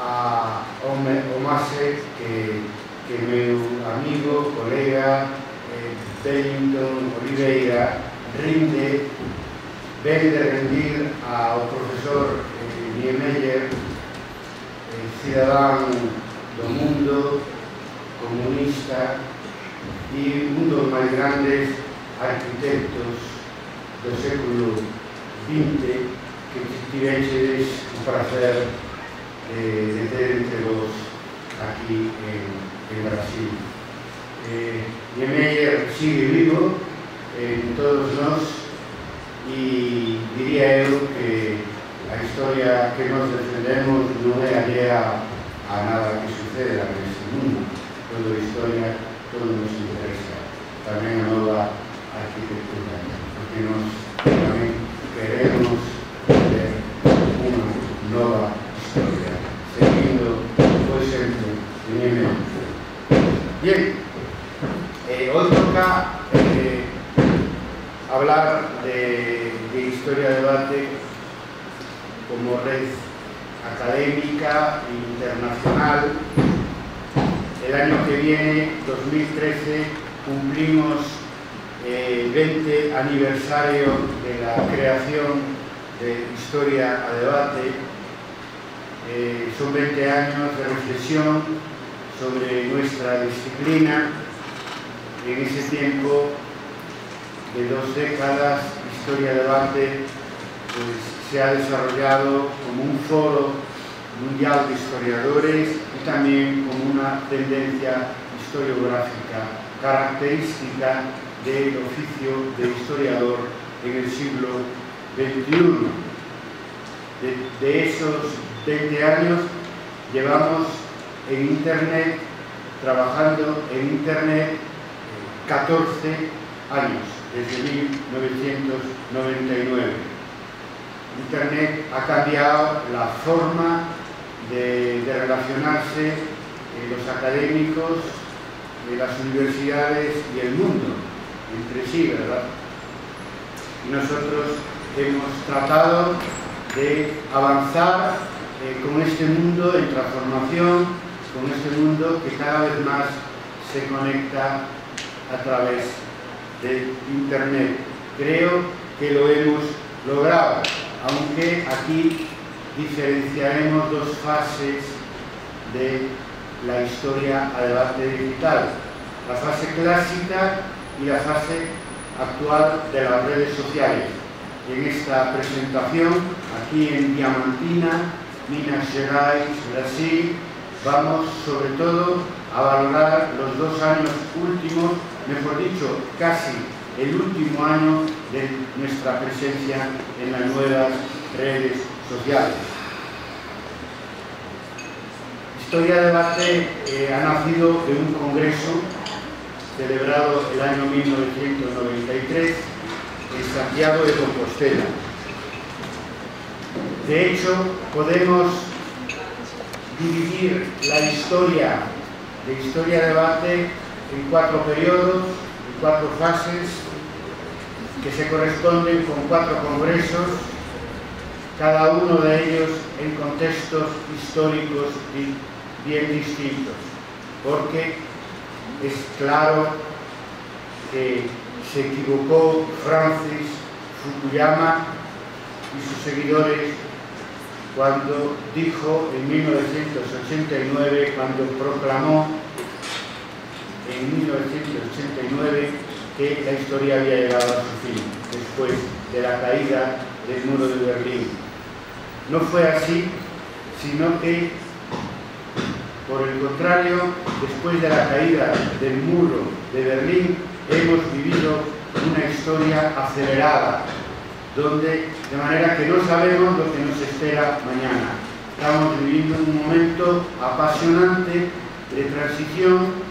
o máse que meu amigo, colega Bellington Oliveira rinde, ven de rendir ao profesor Niemeyer, cidadán do mundo, comunista e un dos máis grandes arquitectos do século XX que tivechedes o prazer de ter entre vos aquí en Brasil. Niemeyer sigue vivo en todos nós e diría eu que a historia que nos defendemos non é allea a nada que suceda neste mundo. Toda a historia, todo nos interesa. Tamén a nova arquitectura, porque nos tamén queremos ter unha nova historia, seguindo o exemplo de Niemeyer. Bien, hoy toca hablar de historia de debate como red académica e internacional. El año que viene, 2013, cumplimos el 20 aniversario de la creación de Historia a Debate. Son 20 años de reflexión sobre nuestra disciplina. En ese tiempo de 2 décadas, Historia a Debate se ha desarrollado como un foro mundial de historiadores y también como una tendencia historiográfica característica del oficio de historiador en el siglo XXI. De esos 20 años llevamos en Internet, trabajando en Internet, 14 años, desde 1999. Internet ha cambiado la forma de relacionarse los académicos de las universidades y el mundo entre sí, ¿verdad? Y nosotros hemos tratado de avanzar con este mundo en transformación, con este mundo que cada vez más se conecta a través de Internet. Creo que lo hemos logrado, aunque aquí diferenciaremos 2 fases de la historia a debate digital: la fase clásica y la fase actual de las redes sociales. En esta presentación, aquí en Diamantina, Minas Gerais, Brasil, vamos sobre todo a valorar los 2 años últimos, mejor dicho, casi el último año de nuestra presencia en las nuevas redes sociales. Historia de Debate ha nacido de un congreso celebrado el año 1993 en Santiago de Compostela. De hecho, podemos dividir la historia de Historia de Debate en 4 periodos, en 4 fases, que se corresponden con 4 congresos, cada uno de ellos en contextos históricos bien distintos, porque es claro que se equivocó Francis Fukuyama y sus seguidores cuando dijo en 1989, cuando proclamó en 1989 que la historia había llegado a su fin, después de la caída del muro de Berlín. No fue así, sino que, por el contrario, después de la caída del muro de Berlín, hemos vivido una historia acelerada, de manera que no sabemos lo que nos espera mañana. Estamos viviendo un momento apasionante de transición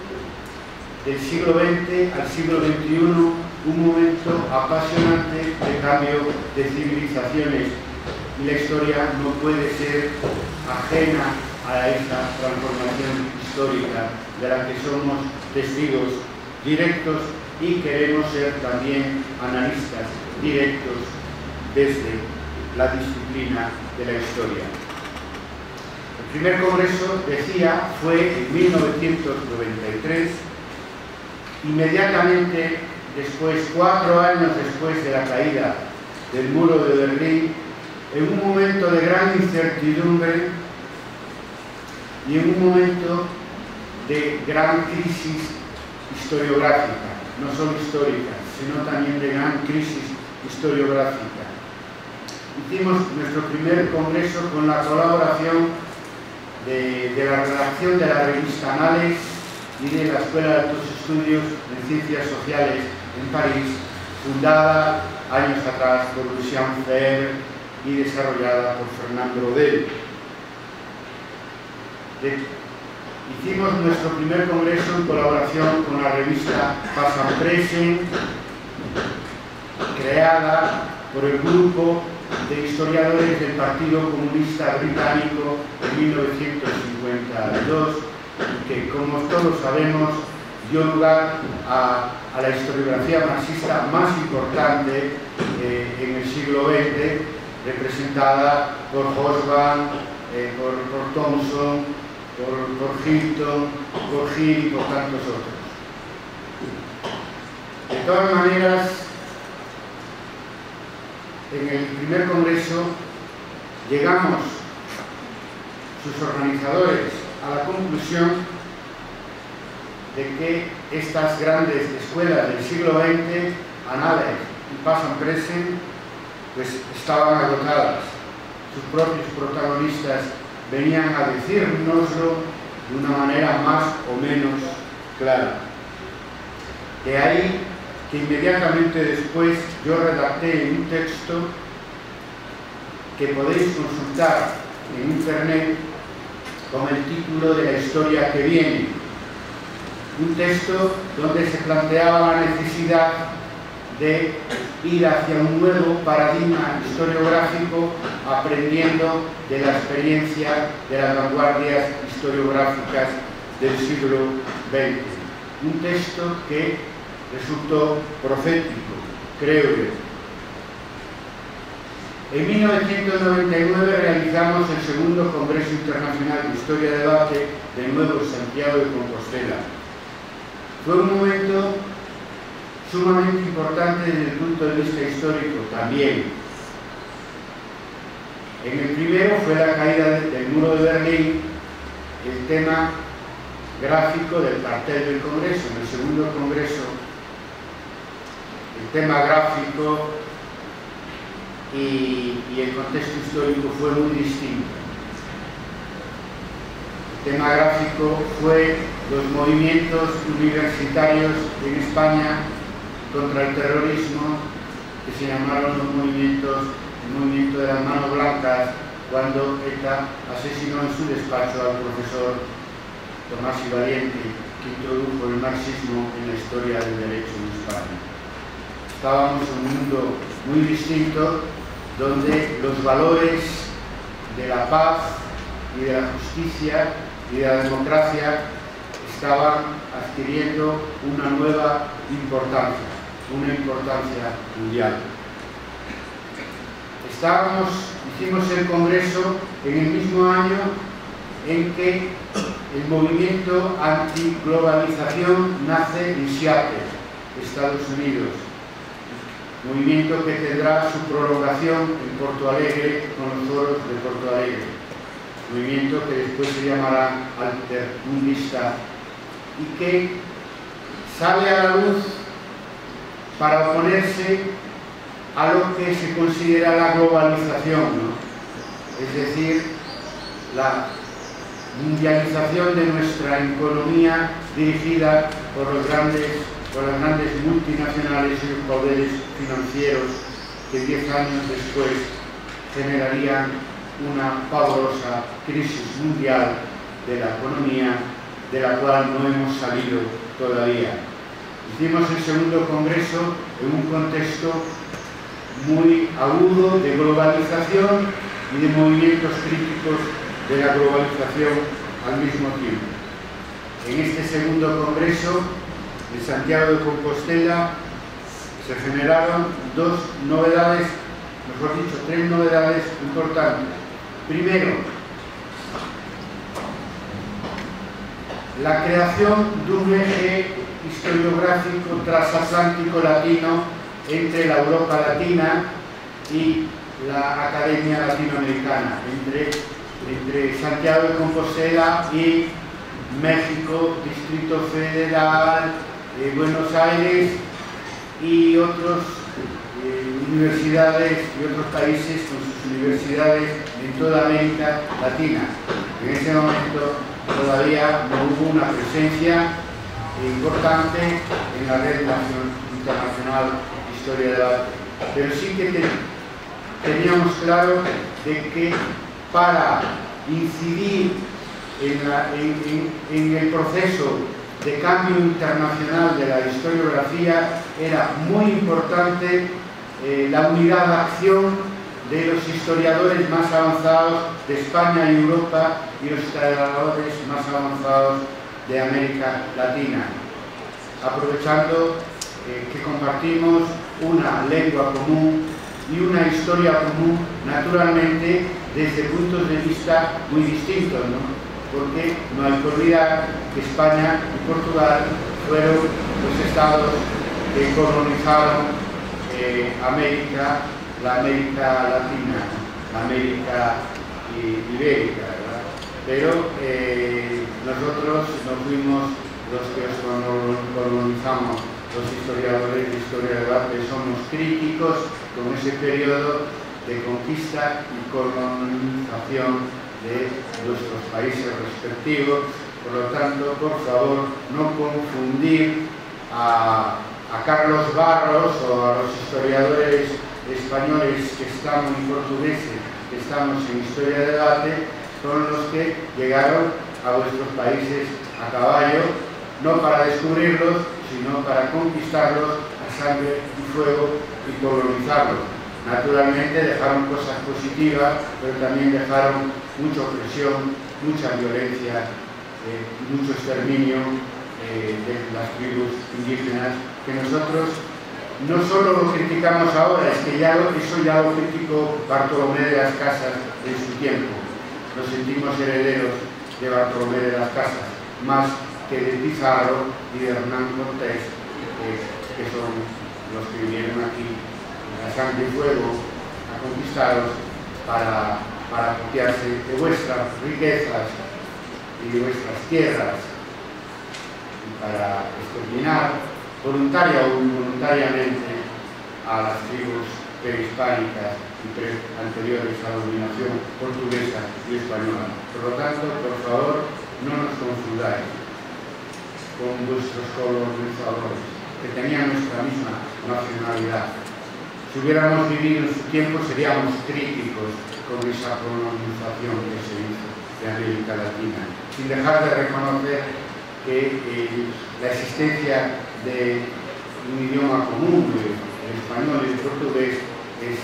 del siglo XX al siglo XXI, un momento apasionante de cambio de civilizaciones, y la historia no puede ser ajena a esta transformación histórica de la que somos testigos directos y queremos ser también analistas directos desde la disciplina de la historia. El primer congreso, decía, fue en 1993, inmediatamente después, 4 años después de la caída del muro de Berlín, en un momento de gran incertidumbre y en un momento de gran crisis historiográfica, no solo histórica, sino también de gran crisis historiográfica. Hicimos nuestro primer congreso con la colaboración de la redacción de la revista Anales y de la Escuela de Altos Estudios en Ciencias Sociales en París, fundada años atrás por Lucien Febvre y desarrollada por Fernand Braudel. Hicimos nuestro primer congreso en colaboración con la revista Passenpressen, creada por el grupo de historiadores del Partido Comunista Británico en 1952, que, como todos sabemos, dio lugar a la historiografía marxista más importante en el siglo XX, representada por Hobsbawm, por Thompson, por Hilton, por Hill y por tantos otros. De todas maneras, en el primer congreso llegamos, sus organizadores, a la conclusión de que estas grandes escuelas del siglo XX, Annales y Passenpressen, pues estaban agotadas. Sus propios protagonistas venían a decírnoslo de una manera más o menos clara. De ahí que inmediatamente después yo redacté un texto que podéis consultar en internet con el título de La historia que viene. Un texto donde se planteaba la necesidad de ir hacia un nuevo paradigma historiográfico, aprendiendo de la experiencia de las vanguardias historiográficas del siglo XX. Un texto que resultó profético, creo yo. En 1999 realizamos el segundo Congreso Internacional de Historia de Debate de nuevo en Santiago de Compostela. Fue un momento sumamente importante desde el punto de vista histórico también. En el primero fue la caída del muro de Berlín, el tema gráfico del cartel del Congreso. En el segundo Congreso, el tema gráfico y el contexto histórico fue muy distinto. El tema gráfico fue los movimientos universitarios en España contra el terrorismo, que se llamaron los movimientos, el movimiento de las manos blancas, cuando ETA asesinó en su despacho al profesor Tomás y Valiente, que introdujo el marxismo en la historia del derecho en España. Estábamos en un mundo muy distinto, donde los valores de la paz y de la justicia y de la democracia estaban adquiriendo una nueva importancia, una importancia mundial. Hicimos el congreso en el mismo año en que el movimiento antiglobalización nace en Seattle, Estados Unidos. Movimiento que tendrá su prolongación en Porto Alegre con los foros de Porto Alegre. Movimiento que después se llamará altermundista y que sale a la luz para oponerse a lo que se considera la globalización, ¿no? Es decir, la mundialización de nuestra economía dirigida por las grandes multinacionales y los poderes financieros que 10 años después generarían una pavorosa crisis mundial de la economía, de la cual no hemos salido todavía. Hicimos el segundo congreso en un contexto muy agudo de globalización y de movimientos críticos de la globalización al mismo tiempo. En este segundo congreso de Santiago de Compostela se generaron dos novedades, mejor dicho, tres novedades importantes. Primero, la creación dun eje historiográfico transatlántico latino entre la Europa latina y la Academia Latinoamericana, entre Santiago de Compostela y México, Distrito Federal, Buenos Aires y otras universidades y otros países con sus universidades en toda América Latina. En ese momento todavía no hubo una presencia importante en la Red Internacional de Historia del Arte, pero sí que teníamos claro de que para incidir en el proceso de cambio internacional de la historiografía era muy importante la unidad de acción de los historiadores más avanzados de España y Europa y los historiadores más avanzados de América Latina, aprovechando que compartimos una lengua común y una historia común, naturalmente desde puntos de vista muy distintos, ¿no? Porque no hay que olvidar que España y Portugal fueron los estados que colonizaron América, la América Latina, la América Ibérica, ¿verdad? Pero nosotros no fuimos los que colonizamos. Los historiadores de historia del arte somos críticos con ese periodo de conquista y colonización de nuestros países respectivos. Por lo tanto, por favor, no confundir a Carlos Barros o a los historiadores españoles que estamos y portugueses que estamos en historia del arte con los que llegaron a vuestros países a caballo, no para descubrirlos, sino para conquistarlos a sangre y fuego y colonizarlos. Naturalmente dejaron cosas positivas, pero también dejaron mucha opresión, mucha violencia, mucho exterminio de las tribus indígenas, que nosotros no solo lo criticamos ahora, es que eso ya lo criticó Bartolomé de las Casas en su tiempo. Nos sentimos herederos de Bartolomé de las Casas, más que de Pizarro y de Hernán Cortés, que son los que vinieron aquí a sangre y fuego a conquistaros para apropiarse de vuestras riquezas y de vuestras tierras y para exterminar voluntaria o involuntariamente a las tribus prehispánicas y anteriores a la dominación portuguesa y española. Por lo tanto, por favor, no nos confundáis con vuestros colonizadores, que tenían nuestra misma nacionalidad. Si hubiéramos vivido en su tiempo, seríamos críticos con esa colonización que se hizo de América Latina, sin dejar de reconocer que la existencia de un idioma común, el español y el portugués, es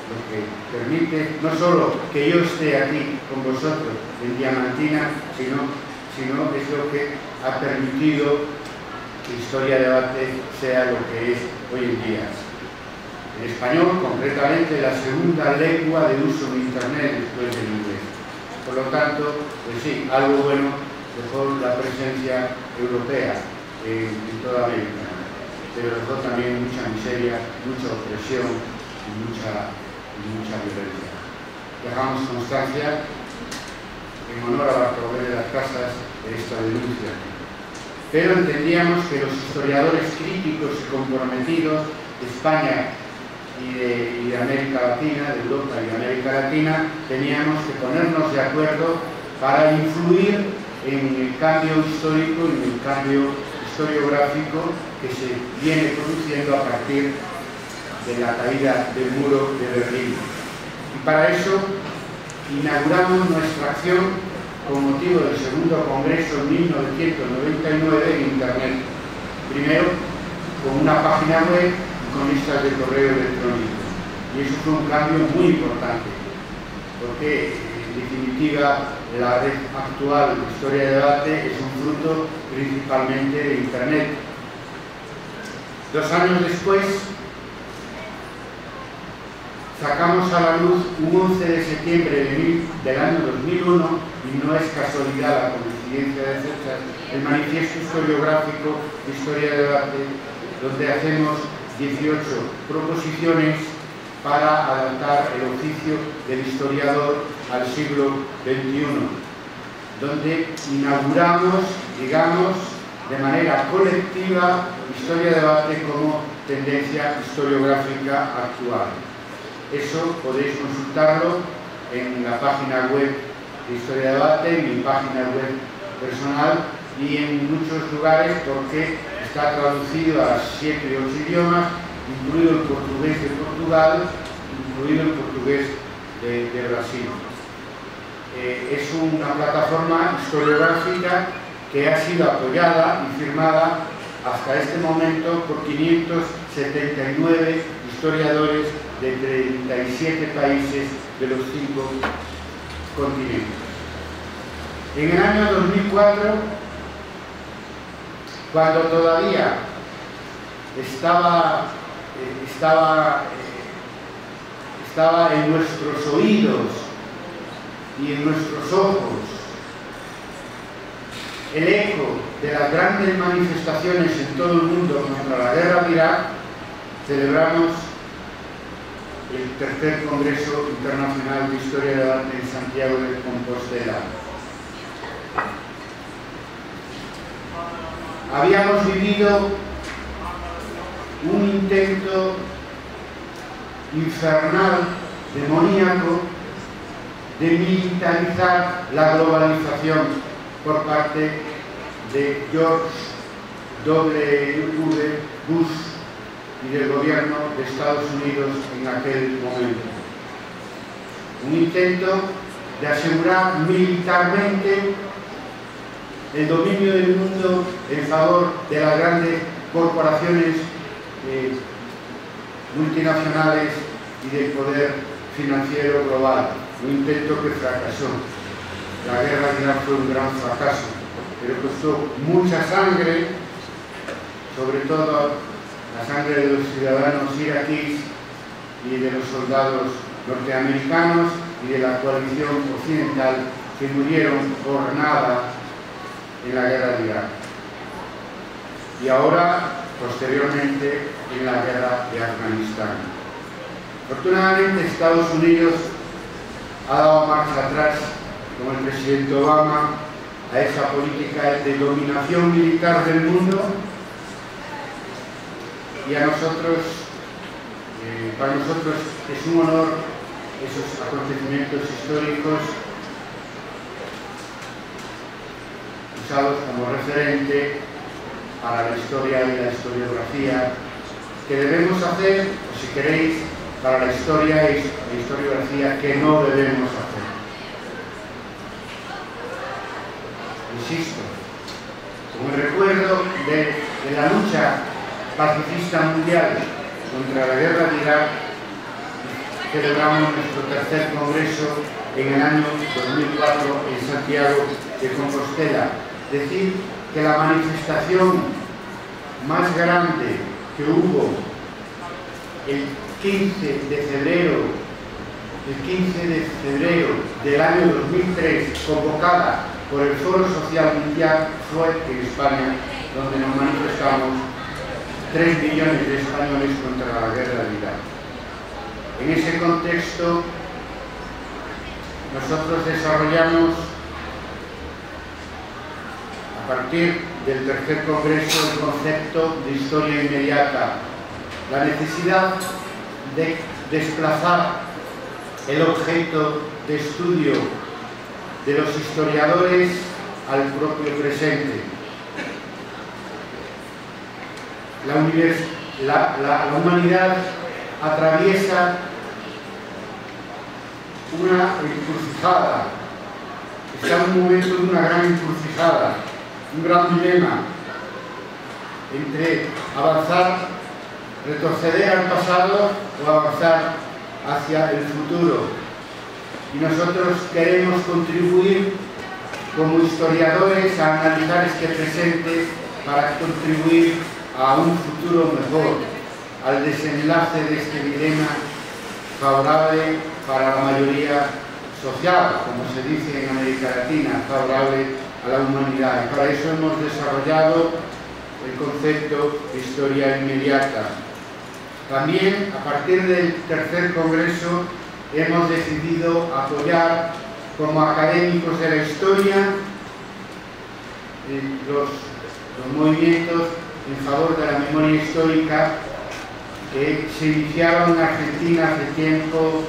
lo que permite no solo que yo esté aquí con vosotros en Diamantina, sino es lo que ha permitido que Historia del Arte sea lo que es hoy en día. El español, concretamente, la segunda lengua de uso en Internet después del inglés. Por lo tanto, pues sí, algo bueno dejó la presencia europea en toda América, pero dejó también mucha miseria, mucha opresión y mucha violencia. Dejamos constancia en honor a Bartolomé de las Casas de esta denuncia. Pero entendíamos que los historiadores críticos y comprometidos de España y de América Latina, de Europa y de América Latina, teníamos que ponernos de acuerdo para influir en el cambio histórico y en el cambio historiográfico que se viene produciendo a partir de la caída del muro de Berlín. Y para eso inauguramos nuestra acción con motivo del segundo congreso en 1999 en Internet. Primero, con una página web y con listas de correo electrónico. Y eso fue un cambio muy importante, porque en definitiva la red actual de Historia del Arte es un fruto principalmente de Internet. 2 años después sacamos a la luz un 11 de septiembre del año 2001, y no es casualidad la coincidencia de fechas, el manifiesto historiográfico de Historia de Debate, donde hacemos 18 proposiciones para adaptar el oficio del historiador al siglo XXI, donde inauguramos, digamos, de manera colectiva, Historia de Debate como tendencia historiográfica actual. Eso podéis consultarlo en la página web de Historia de Debate, en mi página web personal y en muchos lugares, porque está traducido a 7 y 8 idiomas, incluido el portugués de Portugal, incluido el portugués de Brasil. Es una plataforma historiográfica que ha sido apoyada y firmada hasta este momento por 579 historiadores de 37 países de los 5 continentes. En el año 2004, cuando todavía estaba en nuestros oídos y en nuestros ojos el eco de las grandes manifestaciones en todo el mundo contra la guerra de Irak, celebramos el tercer Congreso Internacional de Historia de Debate en Santiago de Compostela. Habíamos vivido un intento infernal, demoníaco, de militarizar la globalización por parte de George W. Bush y del gobierno de Estados Unidos en aquel momento. Un intento de asegurar militarmente el dominio del mundo en favor de las grandes corporaciones multinacionales y del poder financiero global. Un intento que fracasó. La guerra de Irak fue un gran fracaso, pero costó mucha sangre, sobre todo la sangre de los ciudadanos iraquíes y de los soldados norteamericanos y de la coalición occidental que murieron por nada en la guerra de Irak. Y ahora, posteriormente, en la guerra de Afganistán. Afortunadamente, Estados Unidos ha dado marcha atrás, con el presidente Obama, a esa política de dominación militar del mundo, y a nosotros, para nosotros es un honor esos acontecimientos históricos usados como referente para la historia y la historiografía que debemos hacer, o si queréis, para la historia y la historiografía que no debemos hacer. Insisto, como el recuerdo de la lucha pacifista mundial contra la guerra de Irak, celebramos nuestro tercer congreso en el año 2004 en Santiago de Compostela. Decir que la manifestación más grande que hubo el 15 de febrero del año 2003, convocada por el Foro Social Mundial, fue en España, donde nos manifestamos 3 millones de españoles contra la guerra de Irak. En ese contexto, nosotros desarrollamos, a partir del tercer congreso, el concepto de historia inmediata, la necesidad de desplazar el objeto de estudio de los historiadores al propio presente. La humanidad atraviesa una encrucijada, está en un momento de una gran encrucijada, un gran dilema entre avanzar, retroceder al pasado o avanzar hacia el futuro. Y nosotros queremos contribuir como historiadores a analizar este presente para contribuir a un futuro mejor, al desenlace de este dilema favorable para la mayoría social, como se dice en América Latina, favorable a la humanidad. Y para eso hemos desarrollado el concepto de historia inmediata. También, a partir del tercer congreso, hemos decidido apoyar como académicos de la historia los movimientos en favor de la memoria histórica que se iniciaron en Argentina hace tiempo,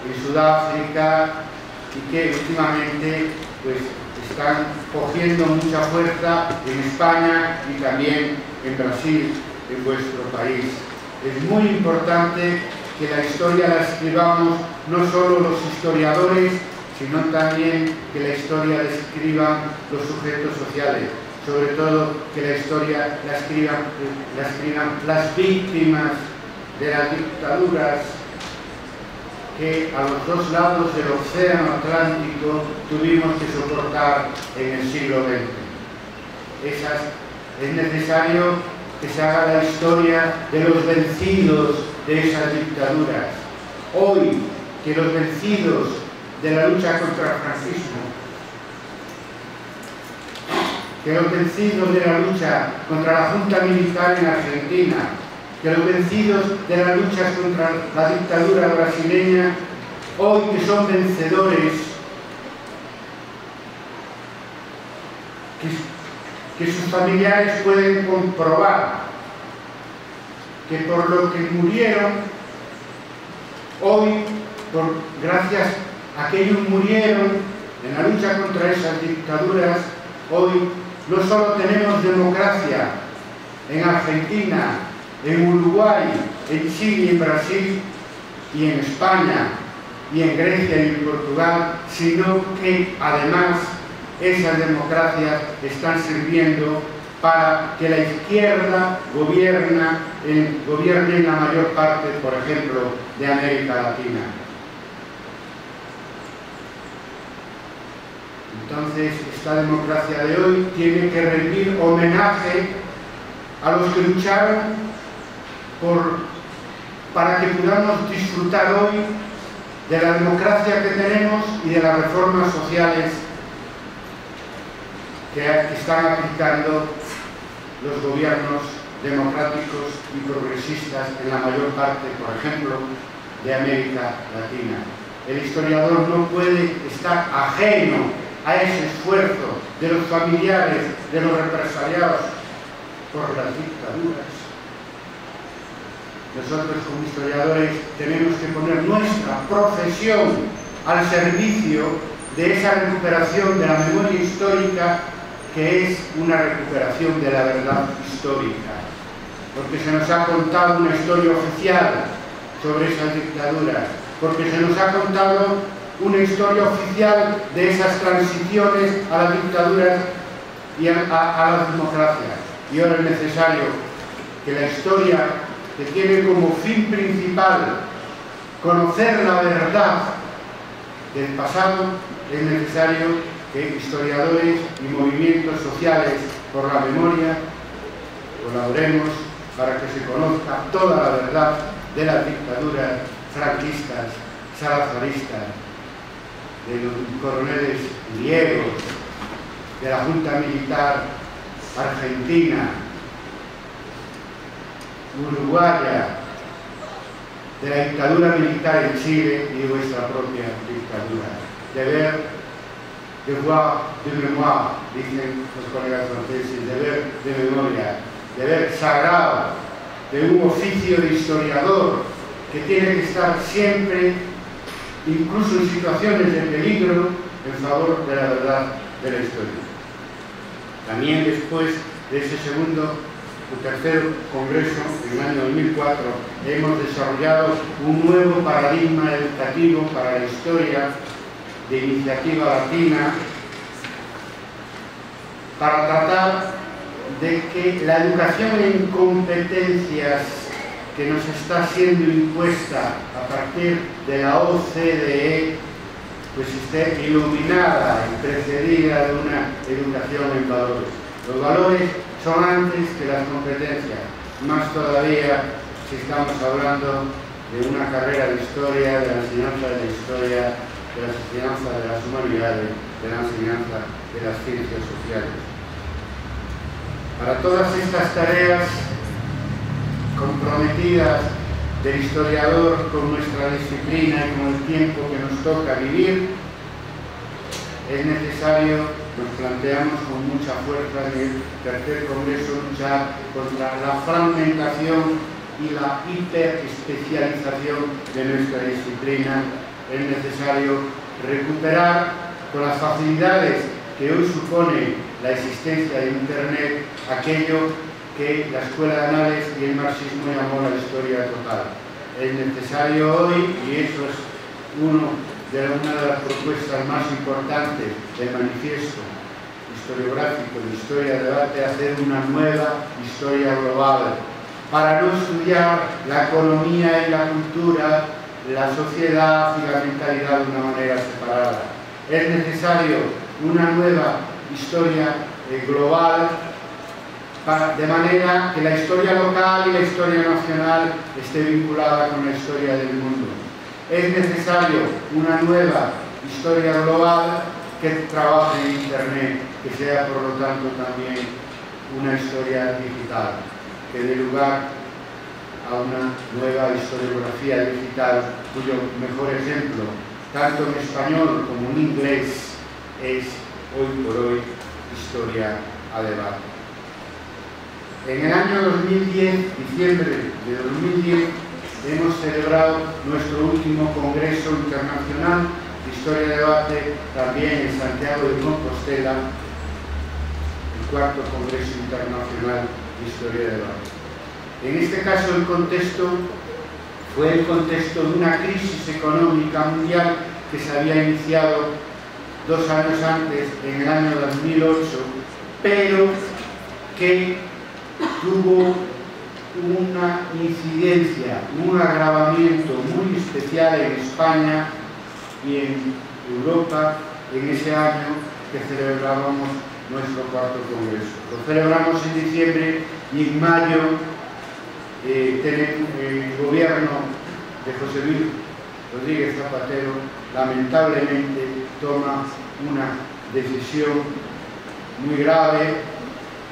en Sudáfrica, y que últimamente pues, están cogiendo mucha fuerza en España y también en Brasil, en vuestro país. Es muy importante que la historia la escribamos no solo los historiadores, sino también que la historia la escriban los sujetos sociales, sobre todo que la historia la escriban las víctimas de las dictaduras que a los dos lados del océano Atlántico tuvimos que soportar en el siglo XX. Es necesario que se haga la historia de los vencidos de esas dictaduras. Hoy, que los vencidos de la lucha contra el franquismo, que los vencidos de la lucha contra la junta militar en Argentina, que los vencidos de la lucha contra la dictadura brasileña, hoy que son vencedores, que sus familiares pueden comprobar que por lo que murieron, hoy, gracias a que ellos murieron en la lucha contra esas dictaduras, hoy no solo tenemos democracia en Argentina, en Uruguay, en Chile, en Brasil y en España y en Grecia y en Portugal, sino que además esas democracias están sirviendo para que la izquierda gobierne en la mayor parte, por ejemplo, de América Latina. Entonces, esta democracia de hoy tiene que rendir homenaje a los que lucharon para que podamos disfrutar hoy de la democracia que tenemos y de las reformas sociales que están aplicando los gobiernos democráticos y progresistas en la mayor parte, por ejemplo, de América Latina. El historiador no puede estar ajeno a ese esfuerzo de los familiares de los represaliados por las dictaduras. Nosotros como historiadores tenemos que poner nuestra profesión al servicio de esa recuperación de la memoria histórica, que es una recuperación de la verdad histórica, porque se nos ha contado una historia oficial sobre esas dictaduras, porque se nos ha contado una historia oficial de esas transiciones a las dictaduras y a las democracias. Y ahora es necesario que la historia, que tiene como fin principal conocer la verdad del pasado, es necesario que historiadores y movimientos sociales por la memoria colaboremos para que se conozca toda la verdad de las dictaduras franquistas, salazaristas, de los coroneles griegos, de la junta militar argentina, uruguaya, de la dictadura militar en Chile y de vuestra propia dictadura. Devoir de mémoire, dicen los colegas franceses, deber de memoria, deber sagrado de un oficio de historiador que tiene que estar siempre, incluso en situaciones de peligro, en favor de la verdad de la historia. También después de ese segundo o tercer congreso, en el año 2004, hemos desarrollado un nuevo paradigma educativo para la historia de iniciativa latina, para tratar de que la educación en competencias que nos está siendo impuesta a partir de la OCDE pues esté iluminada y precedida de una educación en valores. Los valores son antes que las competencias, más todavía si estamos hablando de una carrera de historia, de la enseñanza de la historia, de la enseñanza de las humanidades, de la enseñanza de las ciencias sociales. Para todas estas tareas comprometidas del historiador con nuestra disciplina y con el tiempo que nos toca vivir, es necesario, nos planteamos con mucha fuerza en el tercer congreso, luchar contra la fragmentación y la hiperespecialización de nuestra disciplina. Es necesario recuperar con las facilidades que hoy supone la existencia de Internet aquello que la Escuela de Anales y el marxismo llamó la historia total. Es necesario hoy, y eso es una de las propuestas más importantes del manifiesto historiográfico de Historia de Debate, hacer una nueva historia global, para no estudiar la economía y la cultura, la sociedad y la mentalidad de una manera separada. Es necesario una nueva historia global, de manera que la historia local y la historia nacional esté vinculada con la historia del mundo. Es necesario una nueva historia global que trabaje en Internet, que sea por lo tanto también una historia digital, que dé lugar a una nueva historiografía digital, cuyo mejor ejemplo, tanto en español como en inglés, es hoy por hoy Historia a Debate. En el año 2010, diciembre de 2010, hemos celebrado nuestro último Congreso Internacional de Historia de Debate, también en Santiago de Compostela, el cuarto Congreso Internacional de Historia de Debate. En este caso, el contexto fue el contexto de una crisis económica mundial que se había iniciado 2 años antes, en el año 2008, pero que tuvo una incidencia, un agravamiento muy especial en España y en Europa en ese año que celebrábamos nuestro cuarto congreso. Lo celebramos en diciembre y en mayo el gobierno de José Luis Rodríguez Zapatero lamentablemente toma una decisión muy grave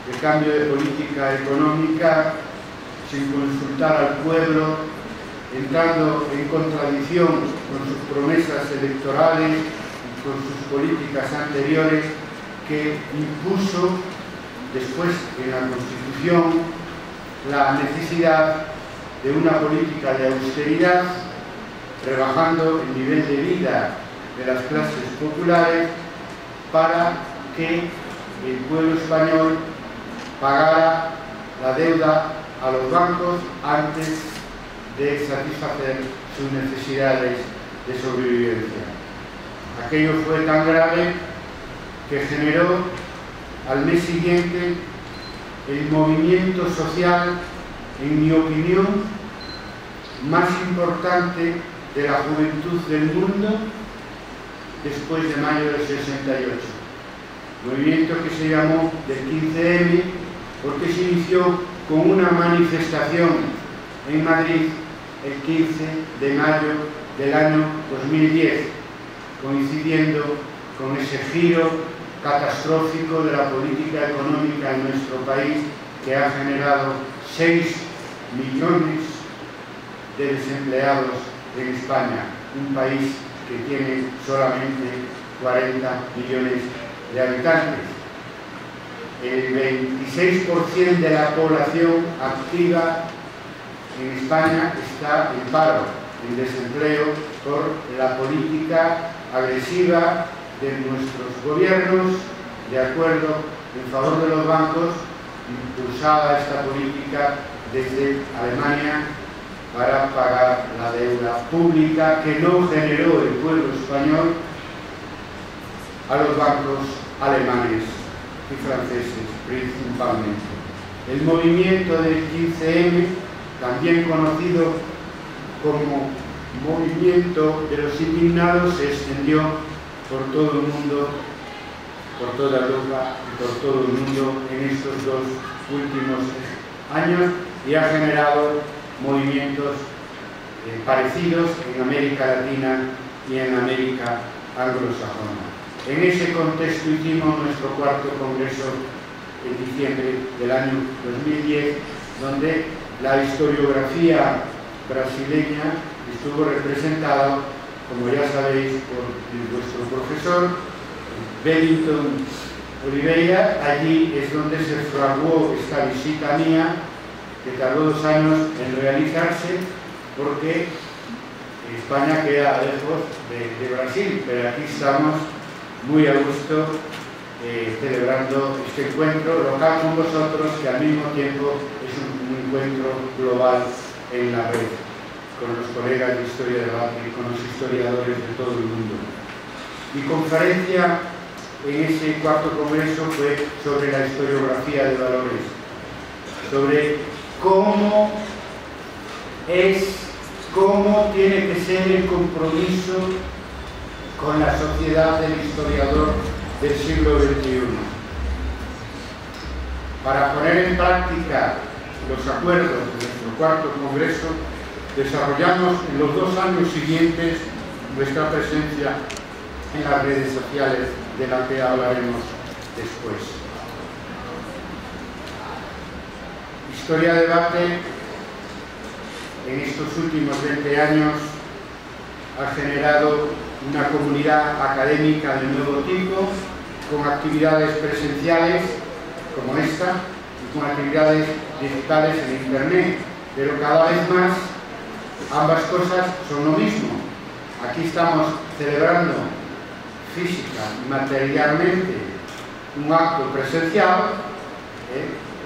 de cambio de política económica sin consultar al pueblo, entrando en contradicción con sus promesas electorales y con sus políticas anteriores, que impuso después en la Constitución la necesidad de una política de austeridad, rebajando el nivel de vida de las clases populares para que el pueblo español pagara la deuda a los bancos antes de satisfacer sus necesidades de sobrevivencia. Aquello fue tan grave que generó al mes siguiente el movimiento social, en mi opinión, más importante de la juventud del mundo después de mayo del 68. Movimiento que se llamó del 15M porque se inició con una manifestación en Madrid el 15 de mayo del año 2010, coincidiendo con ese giro catastrófico de la política económica en nuestro país, que ha generado 6 millones de desempleados en España, un país que tiene solamente 40 millones de habitantes. El 26% de la población activa en España está en paro, en desempleo, por la política agresiva de nuestros gobiernos, de acuerdo en favor de los bancos, impulsada esta política desde Alemania para pagar la deuda pública que no generó el pueblo español a los bancos alemanes y franceses principalmente. El movimiento del 15M, también conocido como movimiento de los indignados, se extendió por todo el mundo, por toda Europa y por todo el mundo en estos 2 últimos años, y ha generado movimientos parecidos en América Latina y en América anglosajona. En ese contexto hicimos nuestro cuarto congreso en diciembre del año 2010, donde la historiografía brasileña estuvo representada, como ya sabéis, por vuestro profesor Wellington Oliveira. Allí es donde se fraguó esta visita mía, que tardó 2 años en realizarse, porque España queda lejos de Brasil, pero aquí estamos muy a gusto celebrando este encuentro local con vosotros, que al mismo tiempo es un encuentro global en la red, con los colegas de Historia de Debate y con los historiadores de todo el mundo. Mi conferencia en ese cuarto congreso fue sobre la historiografía de valores, sobre cómo tiene que ser el compromiso con la sociedad del historiador del siglo XXI. Para poner en práctica los acuerdos de nuestro cuarto congreso, desarrollamos en los 2 años siguientes nuestra presencia en las redes sociales, de la que hablaremos después. Historia de Debate en estos últimos 20 años ha generado una comunidad académica de nuevo tipo, con actividades presenciales como esta y con actividades digitales en Internet, pero cada vez más ambas cosas son lo mismo. Aquí estamos celebrando física y materialmente un acto presencial.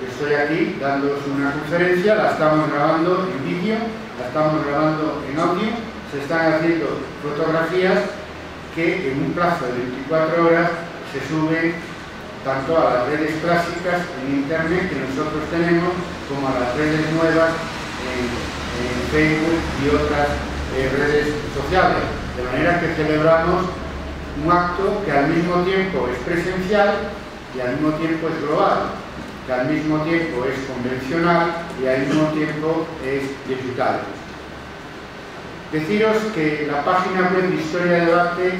Estoy aquí dándoos una conferencia, la estamos grabando en vídeo, la estamos grabando en audio, se están haciendo fotografías que en un plazo de 24 horas se suben tanto a las redes clásicas en Internet que nosotros tenemos, como a las redes nuevas en Facebook y otras redes sociales. De manera que celebramos un acto que al mismo tiempo es presencial y al mismo tiempo es global, que al mismo tiempo es convencional y al mismo tiempo es digital. Deciros que la página web de Historia de Debate,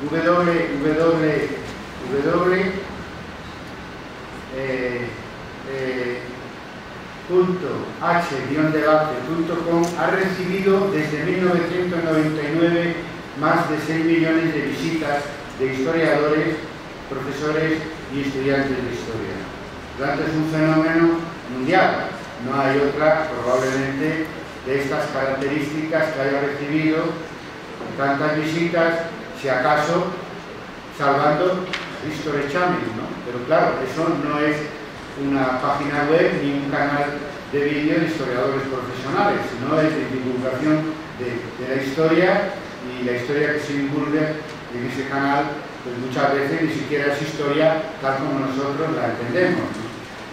www.h-debate.com, ha recibido desde 1999 más de 6 millones de visitas de historiadores, profesores y estudiantes de historia. Durante es un fenómeno mundial, no hay otra probablemente de estas características que haya recibido tantas visitas, si acaso salvando History Channel, ¿no? Pero claro, eso no es una página web ni un canal de vídeo de historiadores profesionales, sino es de divulgación de la historia, y la historia que se divulga en ese canal pues muchas veces ni siquiera es historia tal como nosotros la entendemos, ¿no?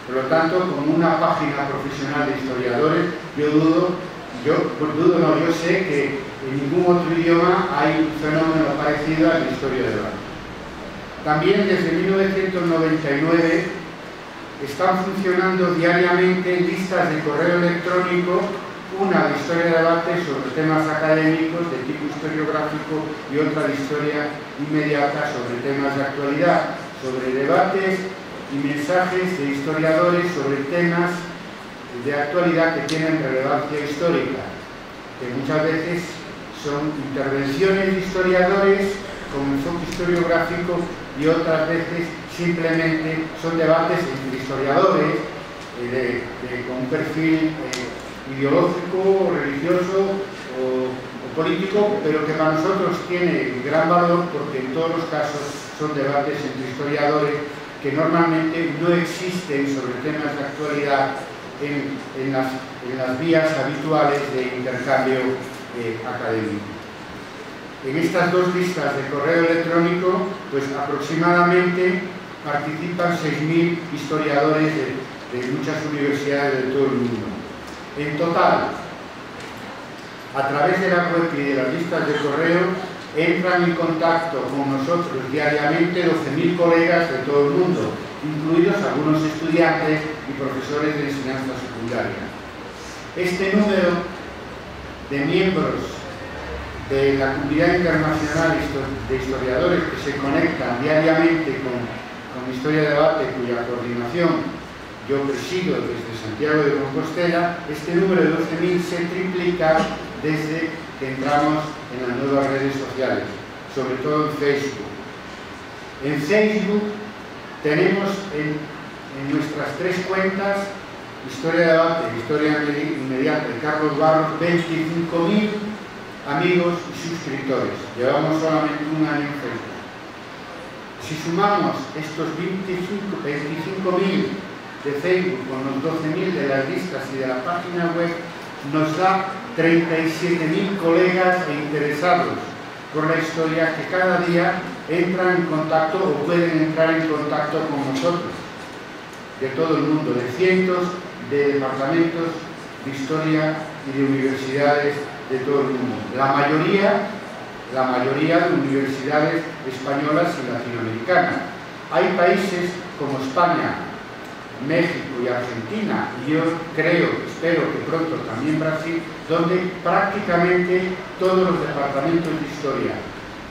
Por lo tanto, como una página profesional de historiadores, yo sé que en ningún otro idioma hay un fenómeno parecido a la historia de debate. También desde 1999 están funcionando diariamente listas de correo electrónico, una de historia de debate sobre temas académicos de tipo historiográfico y otra de historia inmediata sobre temas de actualidad, sobre debates y mensajes de historiadores sobre temas de actualidad que tienen relevancia histórica, que muchas veces son intervenciones de historiadores con enfoque historiográfico y otras veces simplemente son debates entre historiadores con un perfil ideológico, religioso o político, pero que para nosotros tiene gran valor porque en todos los casos son debates entre historiadores que normalmente no existen sobre temas de actualidad en las vías habituales de intercambio académico. En estas dos listas de correo electrónico, pues aproximadamente participan 6.000 historiadores de muchas universidades de todo el mundo. En total, a través de la web y de las listas de correo, entran en contacto con nosotros diariamente 12.000 colegas de todo el mundo, incluidos algunos estudiantes y profesores de enseñanza secundaria. Este número de miembros de la comunidad internacional de historiadores que se conectan diariamente con Historia de Debate, cuya coordinación yo presido desde Santiago de Compostela, este número de 12.000 se triplica desde que entramos en las nuevas redes sociales, sobre todo en Facebook. En Facebook tenemos en nuestras 3 cuentas, Historia de Debate, Historia Inmediata y Carlos Barros, 25.000 amigos y suscriptores. Llevamos solamente un año en Facebook. Si sumamos estos 25.000 de Facebook con los 12.000 de las listas y de la página web, nos da 37.000 colegas e interesados por la historia que cada día entran en contacto o pueden entrar en contacto con nosotros, de todo el mundo, de cientos de departamentos de historia y de universidades de todo el mundo. La mayoría de universidades españolas y latinoamericanas. Hay países como España, México y Argentina, y yo espero que pronto también Brasil, donde prácticamente todos los departamentos de historia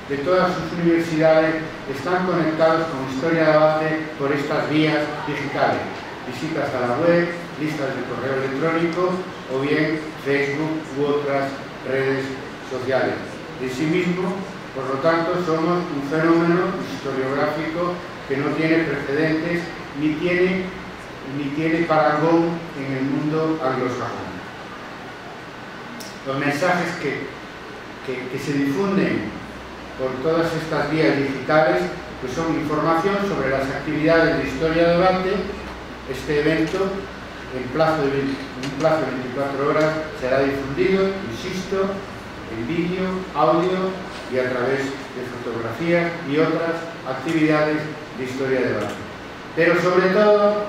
de todas sus universidades están conectados con Historia de Debate por estas vías digitales, visitas a la web, listas de correo electrónico o bien Facebook u otras redes sociales. De sí mismo, por lo tanto, somos un fenómeno historiográfico que no tiene precedentes ni tiene parangón en el mundo anglosajón. Los mensajes que se difunden por todas estas vías digitales pues son información sobre las actividades de Historia de Debate. Este evento, en un plazo de 24 horas, será difundido, insisto, en vídeo, audio y a través de fotografías y otras actividades de Historia de Debate. Pero sobre todo,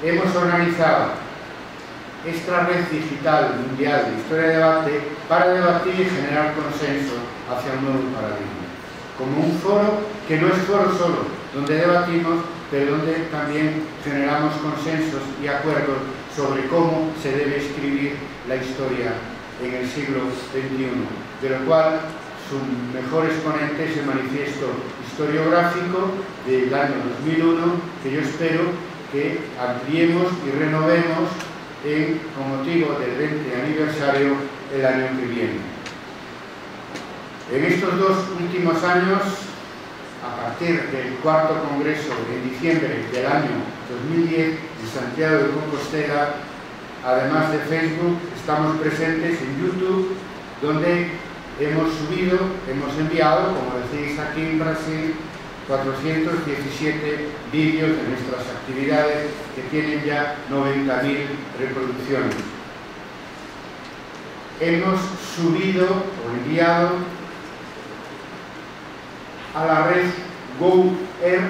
hemos organizado esta red digital mundial de Historia de Debate para debatir y generar consenso hacia un nuevo paradigma, como un foro que no es foro solo, donde debatimos, pero donde también generamos consensos y acuerdos sobre cómo se debe escribir la historia en el siglo XXI, de lo cual su mejor exponente es el manifiesto historiográfico del año 2001, que yo espero que ampliemos y renovemos con motivo del 20 aniversario el año que viene. En estos 2 últimos años, a partir del 4º Congreso en diciembre del año 2010 en Santiago de Compostela, además de Facebook, estamos presentes en YouTube, donde hemos enviado, como decís aquí en Brasil, 417 vídeos de nuestras actividades que tienen ya 90.000 reproducciones. Hemos subido o enviado a la red GoAir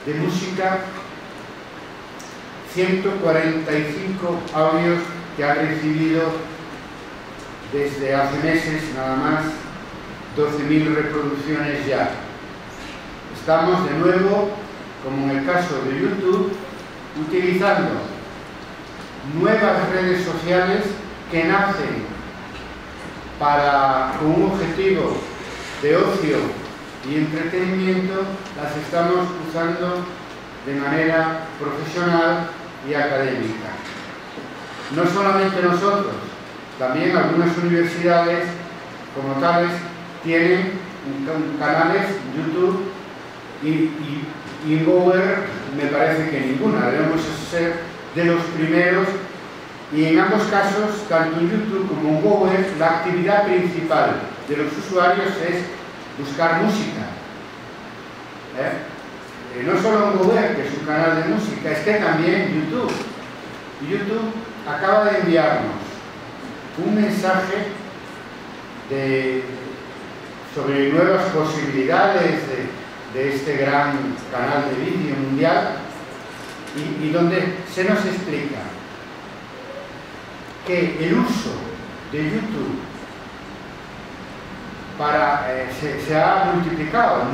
de música 145 audios que ha recibido desde hace meses nada más 12.000 reproducciones ya. Estamos de nuevo, como en el caso de YouTube, utilizando nuevas redes sociales que nacen con un objetivo de ocio y entretenimiento. Las estamos usando de manera profesional y académica. No solamente nosotros, también algunas universidades como tales tienen canales YouTube y en GoAir me parece que ninguna. Debemos ser de los primeros, y en ambos casos, tanto en YouTube como en GoAir, la actividad principal de los usuarios es buscar música. No solo en GoAir, que es un canal de música, es que también YouTube. YouTube acaba de enviarnos un mensaje sobre nuevas posibilidades de este gran canal de vídeo mundial, y donde se nos explica que el uso de YouTube se ha multiplicado,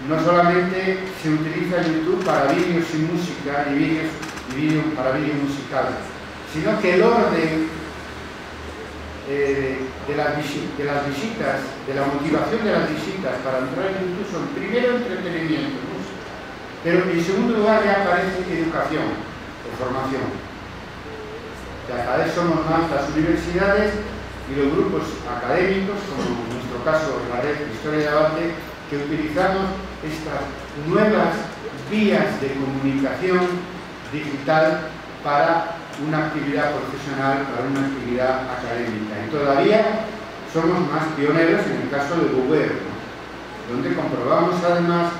no solamente se utiliza YouTube para vídeos y música y para vídeos musicales, sino que el orden de las visitas, de la motivación de las visitas para entrar incluso en primero entretenimiento, ¿no? Pero en segundo lugar ya aparece educación o formación. O sea, cada vez somos más las universidades y los grupos académicos, como en nuestro caso la red Historia y Debate, que utilizamos estas nuevas vías de comunicación digital para una actividad profesional, para una actividad académica. Y todavía somos más pioneros en el caso de Google, ¿no? Donde comprobamos además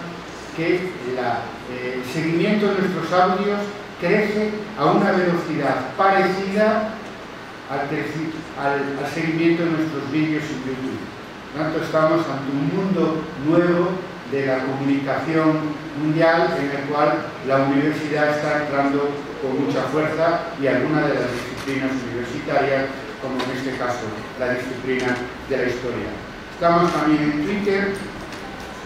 que el seguimiento de nuestros audios crece a una velocidad parecida al seguimiento de nuestros vídeos en YouTube. Por tanto, estamos ante un mundo nuevo de la comunicación mundial en el cual la universidad está entrando con mucha fuerza y algunas de las disciplinas universitarias, como en este caso la disciplina de la historia. Estamos también en Twitter,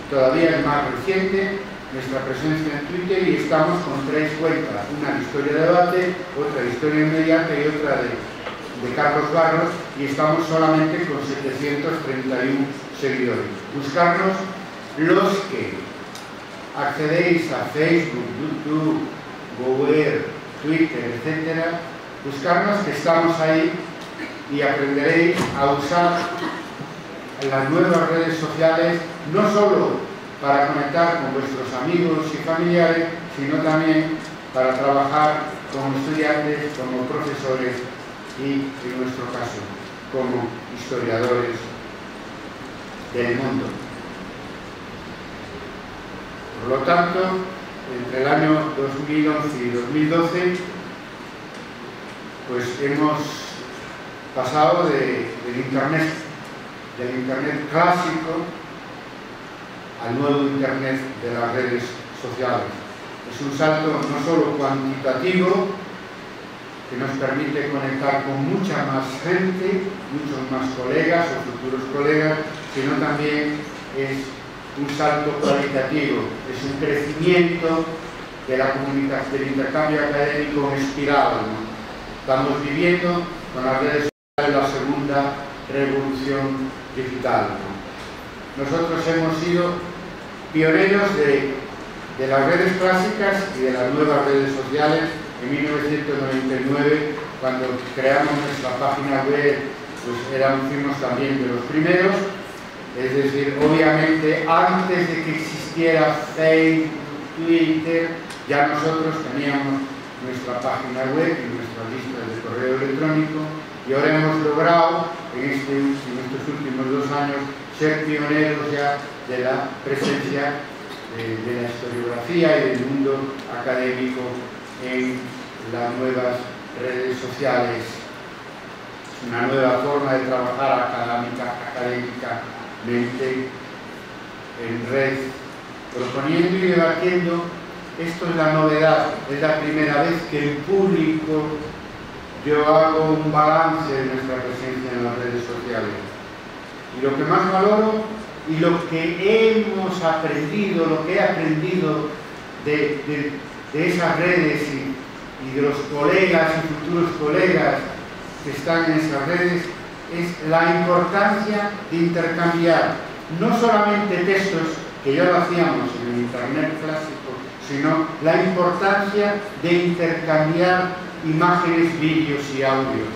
todavía es más reciente nuestra presencia en Twitter, y estamos con 3 cuentas, una de Historia y Debate, otra de Historia Inmediata y otra de Carlos Barros, y estamos solamente con 731 seguidores. Buscarnos los que accedéis a Facebook, YouTube, Google, Twitter, etc. Buscarnos, que estamos ahí, y aprenderéis a usar las nuevas redes sociales, no solo para conectar con vuestros amigos y familiares, sino también para trabajar como estudiantes, como profesores y, en nuestro caso, como historiadores del mundo. Por lo tanto, entre el año 2011 y 2012, pues hemos pasado del Internet clásico al nuevo Internet de las redes sociales. Es un salto no solo cuantitativo, que nos permite conectar con mucha más gente, muchos más colegas o futuros colegas, sino también es un salto cualitativo, es un crecimiento de la comunicación, del intercambio académico en espiral, ¿no? Estamos viviendo con las redes sociales la segunda revolución digital, ¿no? Nosotros hemos sido pioneros de las redes clásicas y de las nuevas redes sociales. En 1999, cuando creamos nuestra página web, pues fuimos también de los primeros. Es decir, obviamente, antes de que existiera Facebook, Twitter, ya nosotros teníamos nuestra página web y nuestras listas de correo electrónico, y ahora hemos logrado, en estos últimos 2 años, ser pioneros ya de la presencia de la historiografía y del mundo académico en las nuevas redes sociales. Es una nueva forma de trabajar académicamente en red, proponiendo y debatiendo. Esto es la novedad, es la primera vez que en público yo hago un balance de nuestra presencia en las redes sociales. Y lo que más valoro y lo que hemos aprendido, lo que he aprendido de esas redes y de los colegas y futuros colegas que están en esas redes, es la importancia de intercambiar no solamente textos, que ya lo hacíamos en el Internet clásico, sino la importancia de intercambiar imágenes, vídeos y audios.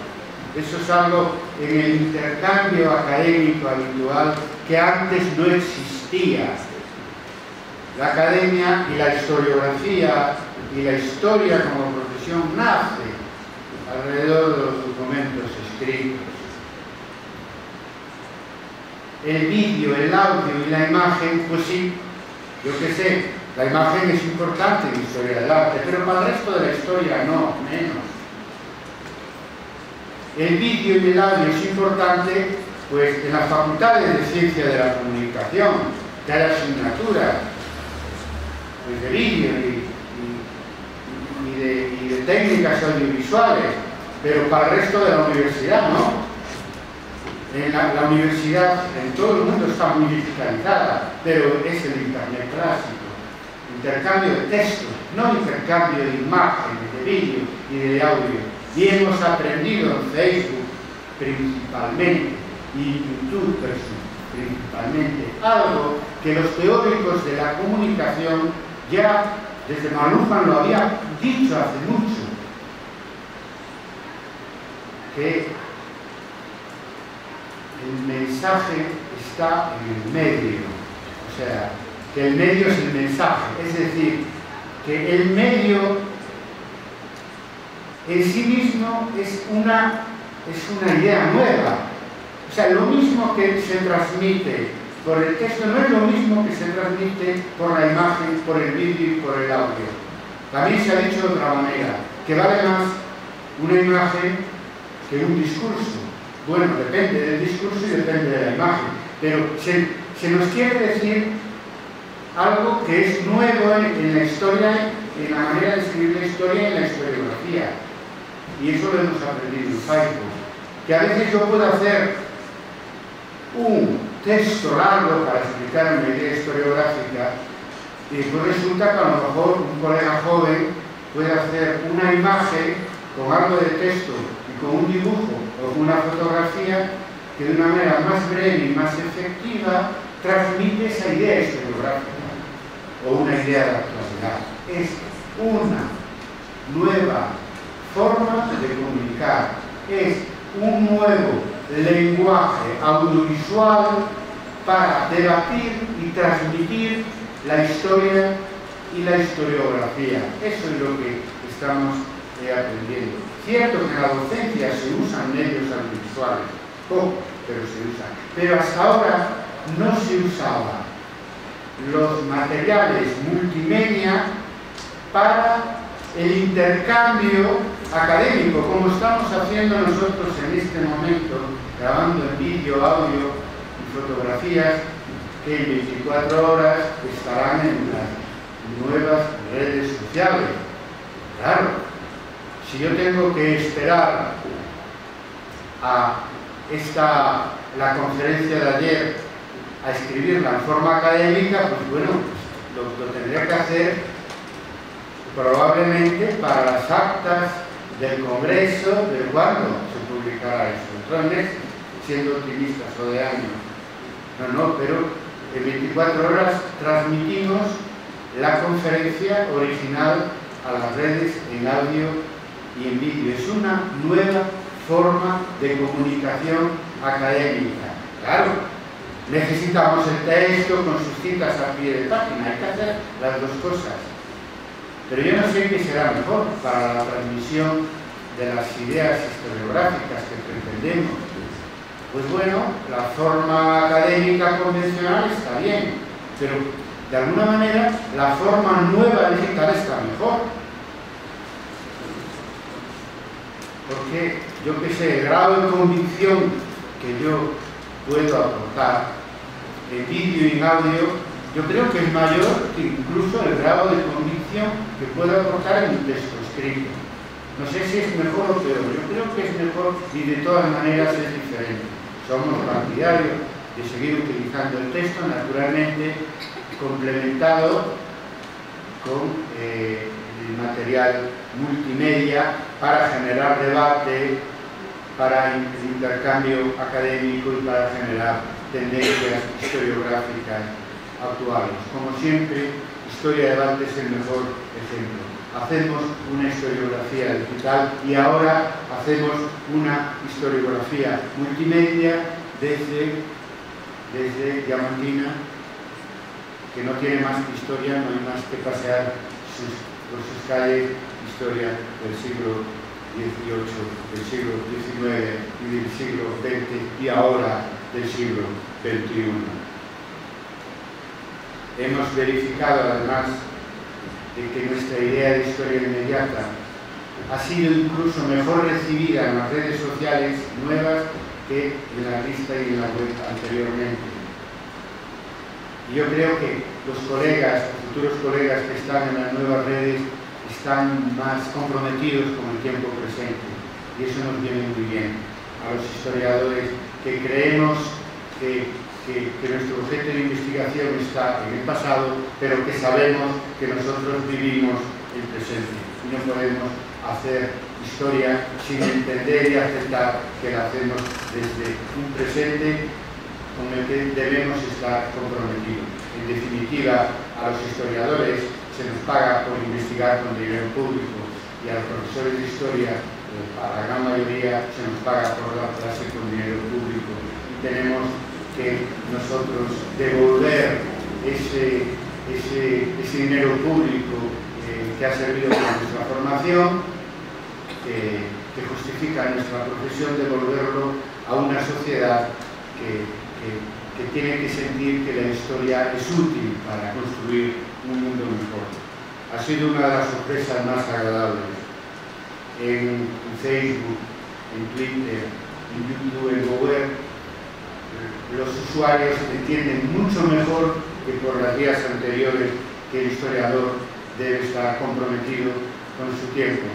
Eso es algo en el intercambio académico habitual que antes no existía. La academia y la historiografía y la historia como profesión nace alrededor de los documentos escritos. El vídeo, el audio y la imagen, pues sí, yo qué sé, la imagen es importante en la historia del arte, pero para el resto de la historia no, menos. El vídeo y el audio es importante, pues, en las facultades de ciencia de la comunicación, que hay asignaturas pues, de vídeo y de técnicas audiovisuales, pero para el resto de la universidad no. En la universidad, en todo el mundo está muy digitalizada, pero es el Internet clásico. Intercambio de textos, no intercambio de imágenes, de vídeo y de audio. Y hemos aprendido en Facebook, principalmente, y YouTube principalmente, algo que los teóricos de la comunicación ya desde McLuhan lo había dicho hace mucho, que el mensaje está en el medio, o sea, que el medio es el mensaje, es decir, que el medio en sí mismo es una idea nueva. O sea, lo mismo que se transmite por el texto no es lo mismo que se transmite por la imagen, por el vídeo y por el audio. También se ha dicho de otra manera, que vale más una imagen que un discurso. Bueno, depende del discurso y depende de la imagen, pero se nos quiere decir algo que es nuevo en la historia, en la manera de escribir la historia y en la historiografía. Y eso lo hemos aprendido en Facebook. Que a veces yo puedo hacer un texto largo para explicar una idea historiográfica y después resulta que a lo mejor un colega joven puede hacer una imagen con algo de texto y con un dibujo o con una fotografía que de una manera más breve y más efectiva transmite esa idea historiográfica o una idea de actualidad. Es una nueva forma de comunicar, es un nuevo lenguaje audiovisual para debatir y transmitir la historia y la historiografía. Eso es lo que estamos aprendiendo. Cierto que en la docencia se usan medios audiovisuales, poco, pero se usan. Pero hasta ahora no se usaban los materiales multimedia para el intercambio académico, como estamos haciendo nosotros en este momento, grabando en vídeo, audio y fotografías que en 24 horas estarán en las nuevas redes sociales. Claro, si yo tengo que esperar a la conferencia de ayer a escribirla en forma académica, pues bueno, lo tendría que hacer probablemente para las actas del Congreso, de cuándo se publicará eso. Entonces, siendo optimistas o de años. No, pero en 24 horas transmitimos la conferencia original a las redes en audio y en vídeo. Es una nueva forma de comunicación académica. Claro, necesitamos el texto con sus citas a pie de página, hay que hacer las dos cosas. Pero yo no sé qué será mejor para la transmisión de las ideas historiográficas que pretendemos. Pues bueno, la forma académica convencional está bien, pero de alguna manera la forma nueva digital está mejor. Porque yo que sé, el grado de convicción que yo puedo aportar en vídeo y en audio, yo creo que es mayor que incluso el grado de convicción que puedo aportar en un texto escrito. No sé si es mejor o peor, yo creo que es mejor y de todas maneras es diferente. Somos partidarios de seguir utilizando el texto, naturalmente complementado con el material multimedia para generar debate, para el intercambio académico y para generar tendencias historiográficas actuales. Como siempre, Historia Debate es el mejor ejemplo. Hacemos una historiografía digital y ahora hacemos una historiografía multimedia desde Diamantina, que no tiene más que historia, no hay más que pasear por sus calles, historia del siglo XVIII, del siglo XIX y del siglo XX y ahora del siglo XXI. Hemos verificado además de que nuestra idea de historia inmediata ha sido incluso mejor recibida en las redes sociales nuevas que en la lista y en la web anteriormente. Y yo creo que los colegas, los futuros colegas que están en las nuevas redes están más comprometidos con el tiempo presente y eso nos viene muy bien a los historiadores que creemos que nuestro objeto de investigación está en el pasado, pero que sabemos que nosotros vivimos el presente. Y no podemos hacer historia sin entender y aceptar que la hacemos desde un presente con el que debemos estar comprometidos. En definitiva, a los historiadores se nos paga por investigar con dinero público y a los profesores de historia, a la gran mayoría, se nos paga por dar clase con dinero público. Y tenemos que nosotros devolver ese dinero público que ha servido para nuestra formación, que justifica nuestra profesión, devolverlo a una sociedad que tiene que sentir que la historia es útil para construir un mundo mejor. Ha sido una de las sorpresas más agradables. En Facebook, en Twitter, en YouTube, en Google, los usuarios entienden mucho mejor que por las vías anteriores que el historiador debe estar comprometido con su tiempo.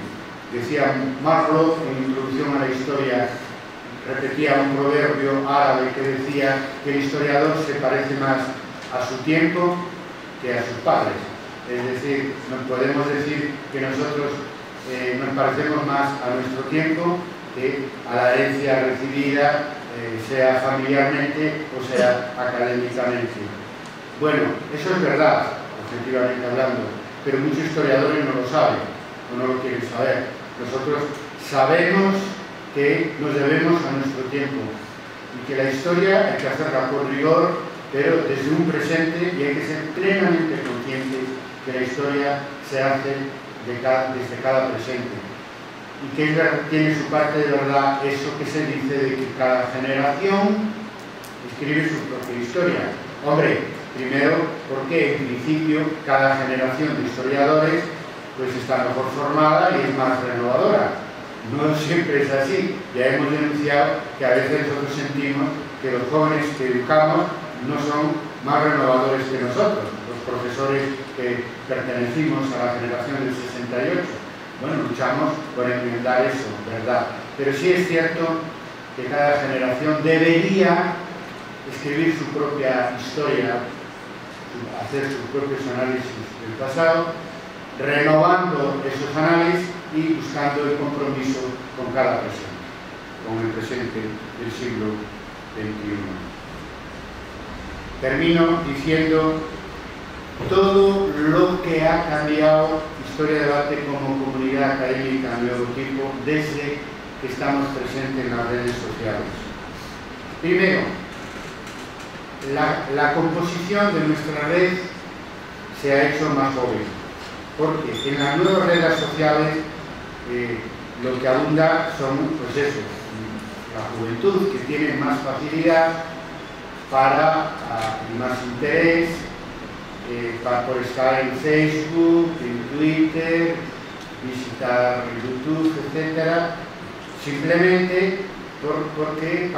Decía Marlowe, en Introducción a la Historia, repetía un proverbio árabe que decía que el historiador se parece más a su tiempo que a sus padres. Es decir, no podemos decir que nosotros nos parecemos más a nuestro tiempo que a la herencia recibida, sea familiarmente o sea académicamente. Bueno, eso es verdad, objetivamente hablando, pero muchos historiadores no lo saben o no lo quieren saber. Nosotros sabemos que nos debemos a nuestro tiempo y que la historia hay que hacerla por rigor, pero desde un presente, y hay que ser plenamente conscientes que la historia se hace desde cada presente y que tiene su parte de verdad eso que se dice de que cada generación escribe su propia historia. Hombre, primero porque en principio cada generación de historiadores pues está mejor formada y es más renovadora. No siempre es así. Ya hemos denunciado que a veces nosotros sentimos que los jóvenes que educamos no son más renovadores que nosotros, los profesores que pertenecimos a la generación del 68. Bueno, luchamos por enmendar eso, ¿verdad? Pero sí es cierto que cada generación debería escribir su propia historia, hacer sus propios análisis del pasado, renovando esos análisis y buscando el compromiso con cada presente, con el presente del siglo XXI. Termino diciendo todo lo que ha cambiado Historia de Debate como comunidad académica de nuevo tipo desde que estamos presentes en las redes sociales. Primero, la composición de nuestra red se ha hecho más joven, porque en las nuevas redes sociales lo que abunda son, pues eso, la juventud, que tiene más facilidad y más interés por estar en Facebook, en Twitter, visitar YouTube, etc. Simplemente porque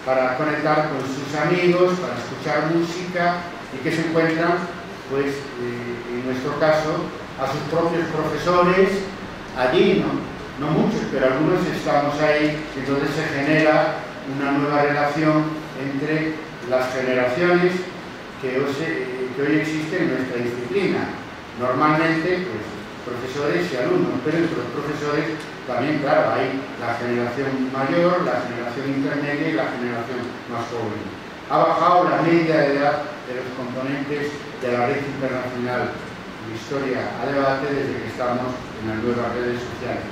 para conectar con sus amigos, para escuchar música y que se encuentran, pues en nuestro caso, a sus propios profesores allí, no muchos, pero algunos estamos ahí, entonces se genera una nueva relación entre las generaciones que hoy existen en nuestra disciplina. Normalmente, pues, profesores y alumnos, pero entre los profesores también, claro, hay la generación mayor, la generación intermedia y la generación más joven. Ha bajado la media de edad de los componentes de la red internacional de Historia a Debate desde que estamos en las nuevas redes sociales.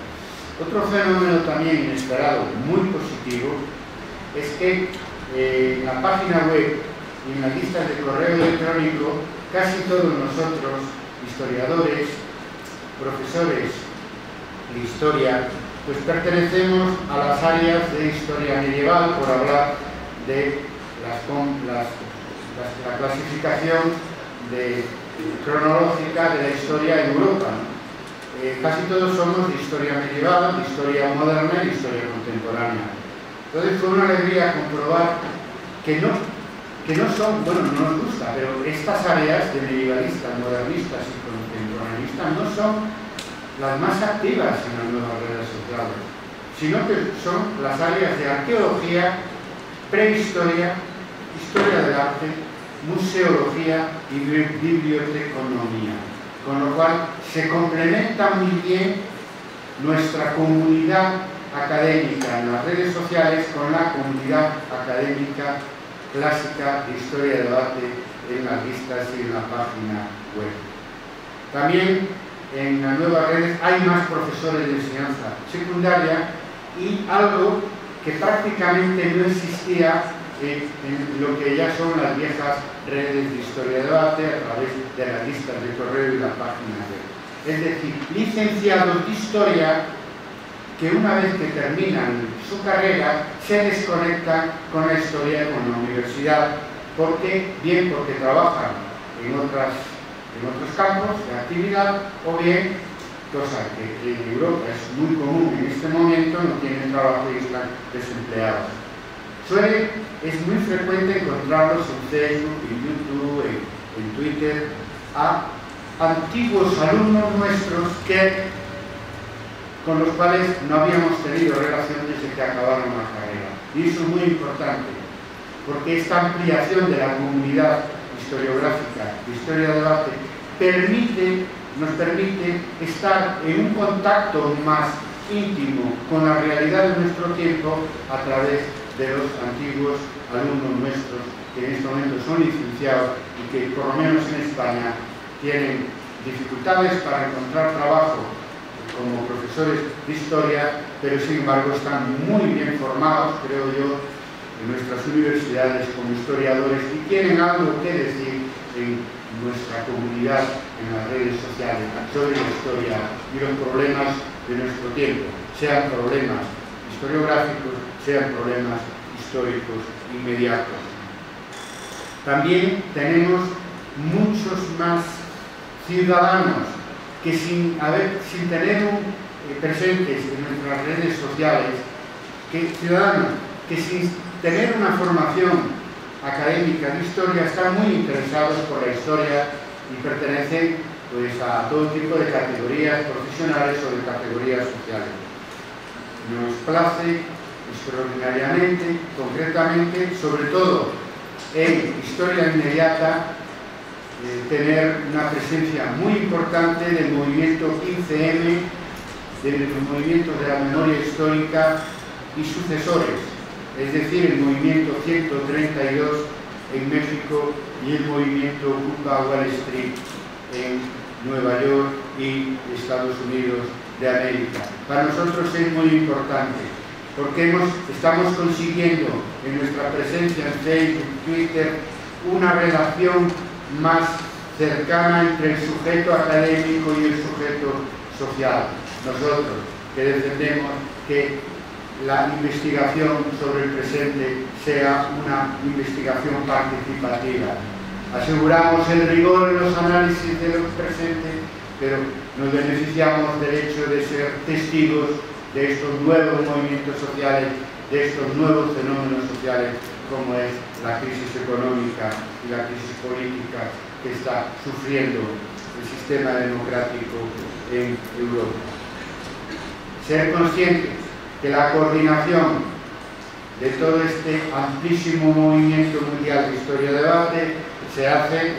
Otro fenómeno también inesperado, muy positivo, es que en la página web y en las listas de correo electrónico, casi todos nosotros, historiadores, profesores de historia, pues pertenecemos a las áreas de historia medieval, por hablar de la clasificación cronológica de la historia en Europa, ¿no? Casi todos somos de historia medieval, de historia moderna y de historia contemporánea. Entonces fue una alegría comprobar que no son, bueno, no nos gusta, pero estas áreas de medievalistas, modernistas y contemporanistas no son las más activas en las nuevas redes sociales, sino que son las áreas de arqueología, prehistoria, historia del arte, museología y biblioteconomía. con lo cual se complementa muy bien nuestra comunidad académica en las redes sociales con la comunidad académica clásica de historia de debate en las listas y en la página web. También en las nuevas redes hay más profesores de enseñanza secundaria y algo que prácticamente no existía en lo que ya son las viejas redes de historia de debate a través de las listas de correo y la página web. Es decir, licenciados de historia que una vez que terminan su carrera se desconectan con la historia, con la universidad, bien porque trabajan en otros campos de actividad, o bien, cosa que en Europa es muy común en este momento, no tienen trabajo y están desempleados. Es muy frecuente encontrarlos en Facebook, en YouTube, en Twitter, a antiguos alumnos nuestros con los cuales no habíamos tenido relación desde que acabaron la carrera. Y eso es muy importante, porque esta ampliación de la comunidad historiográfica, de historia de debate, nos permite estar en un contacto más íntimo con la realidad de nuestro tiempo a través de los antiguos alumnos nuestros que en este momento son licenciados y que por lo menos en España tienen dificultades para encontrar trabajo como profesores de historia, pero sin embargo están muy bien formados, creo yo, en nuestras universidades como historiadores y tienen algo que decir en nuestra comunidad, en las redes sociales, sobre la historia y los problemas de nuestro tiempo, sean problemas historiográficos, sean problemas históricos inmediatos. También tenemos muchos más ciudadanos que sin tener presentes en nuestras redes sociales, ciudadanos que sin tener una formación académica de historia están muy interesados por la historia y pertenecen pues, a todo tipo de categorías profesionales o de categorías sociales. Nos place extraordinariamente, concretamente, sobre todo en historia inmediata, tener una presencia muy importante del movimiento 15M, de los movimientos de la memoria histórica y sucesores, es decir, el movimiento 132 en México y el movimiento Ocupa Wall Street en Nueva York y Estados Unidos de América. Para nosotros es muy importante porque estamos consiguiendo en nuestra presencia en Facebook, Twitter, una relación más cercana entre el sujeto académico y el sujeto social. Nosotros, que defendemos que la investigación sobre el presente sea una investigación participativa. Aseguramos el rigor en los análisis de lo presente, pero nos beneficiamos del hecho de ser testigos de estos nuevos movimientos sociales, de estos nuevos fenómenos sociales, como es la crisis económica y la crisis política que está sufriendo el sistema democrático en Europa. Ser conscientes que la coordinación de todo este amplísimo movimiento mundial de historia de debate se hace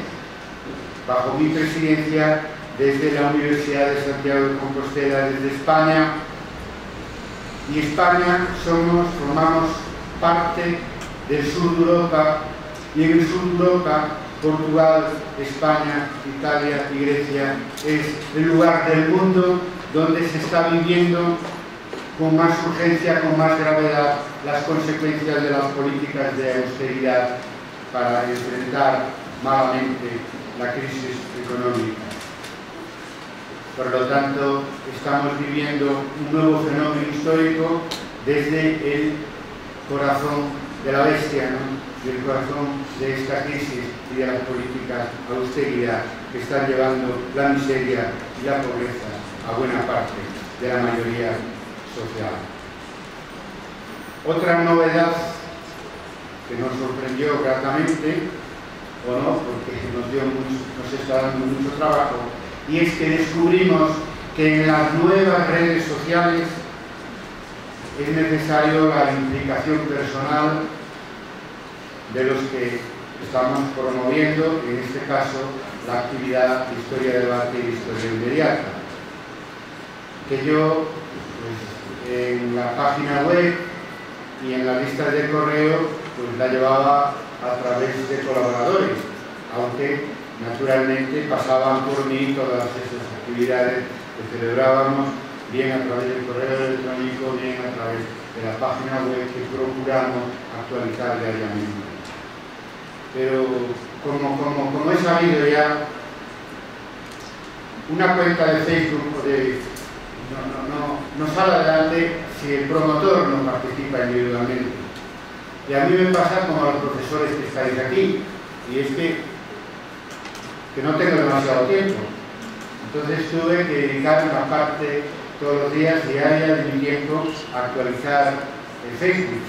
bajo mi presidencia desde la Universidad de Santiago de Compostela, desde España. Y España formamos parte del sur de Europa, y en el sur de Europa, Portugal, España, Italia y Grecia es el lugar del mundo donde se está viviendo con más urgencia, con más gravedad, las consecuencias de las políticas de austeridad para enfrentar malamente la crisis económica. Por lo tanto, estamos viviendo un nuevo fenómeno histórico desde el corazón de la bestia, ¿no? Y el corazón de esta crisis y de las políticas de austeridad que están llevando la miseria y la pobreza a buena parte de la mayoría social. Otra novedad que nos sorprendió gratamente, o no, porque nos está dando mucho trabajo, y es que descubrimos que en las nuevas redes sociales es necesario la implicación personal de los que estamos promoviendo, en este caso, la actividad de historia de debate y de historia inmediata, que yo pues, en la página web y en la lista de correo pues la llevaba a través de colaboradores, aunque naturalmente pasaban por mí todas esas actividades que celebrábamos, bien a través del correo electrónico, bien a través de la página web que procuramos actualizar diariamente. Pero como he sabido ya, una cuenta de Facebook no sale adelante si el promotor no participa individualmente. Y a mí me pasa como a los profesores que estáis aquí, y es que no tengo demasiado tiempo. Entonces tuve que dedicar una parte todos los días diaria de mi tiempo a actualizar el Facebook,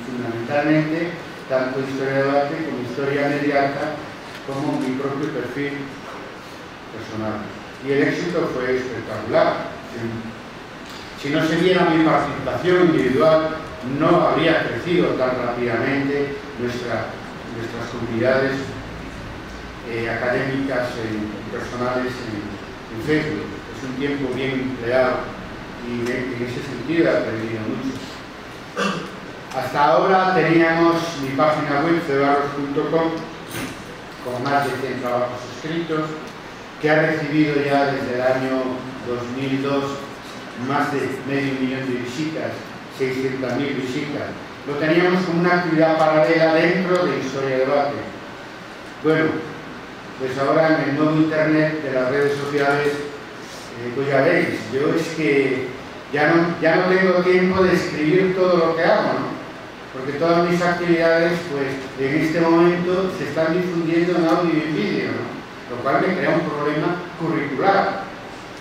fundamentalmente tanto historia de debate como historia inmediata, como mi propio perfil personal. Y el éxito fue espectacular. Si no se diera mi participación individual, no habría crecido tan rápidamente nuestras comunidades académicas y personales en Facebook. Es un tiempo bien empleado y en ese sentido he aprendido mucho. Hasta ahora teníamos mi página web, cebarros.com, con más de 100 trabajos escritos, que ha recibido ya desde el año 2002 más de medio millón de visitas, 600.000 visitas. Lo teníamos como una actividad paralela dentro de Historia de Debate. Bueno, pues ahora en el nuevo internet de las redes sociales, pues ya veis, yo es que ya no tengo tiempo de escribir todo lo que hago, ¿no? Porque todas mis actividades, pues en este momento se están difundiendo en audio y en vídeo, ¿no? Lo cual me crea un problema curricular,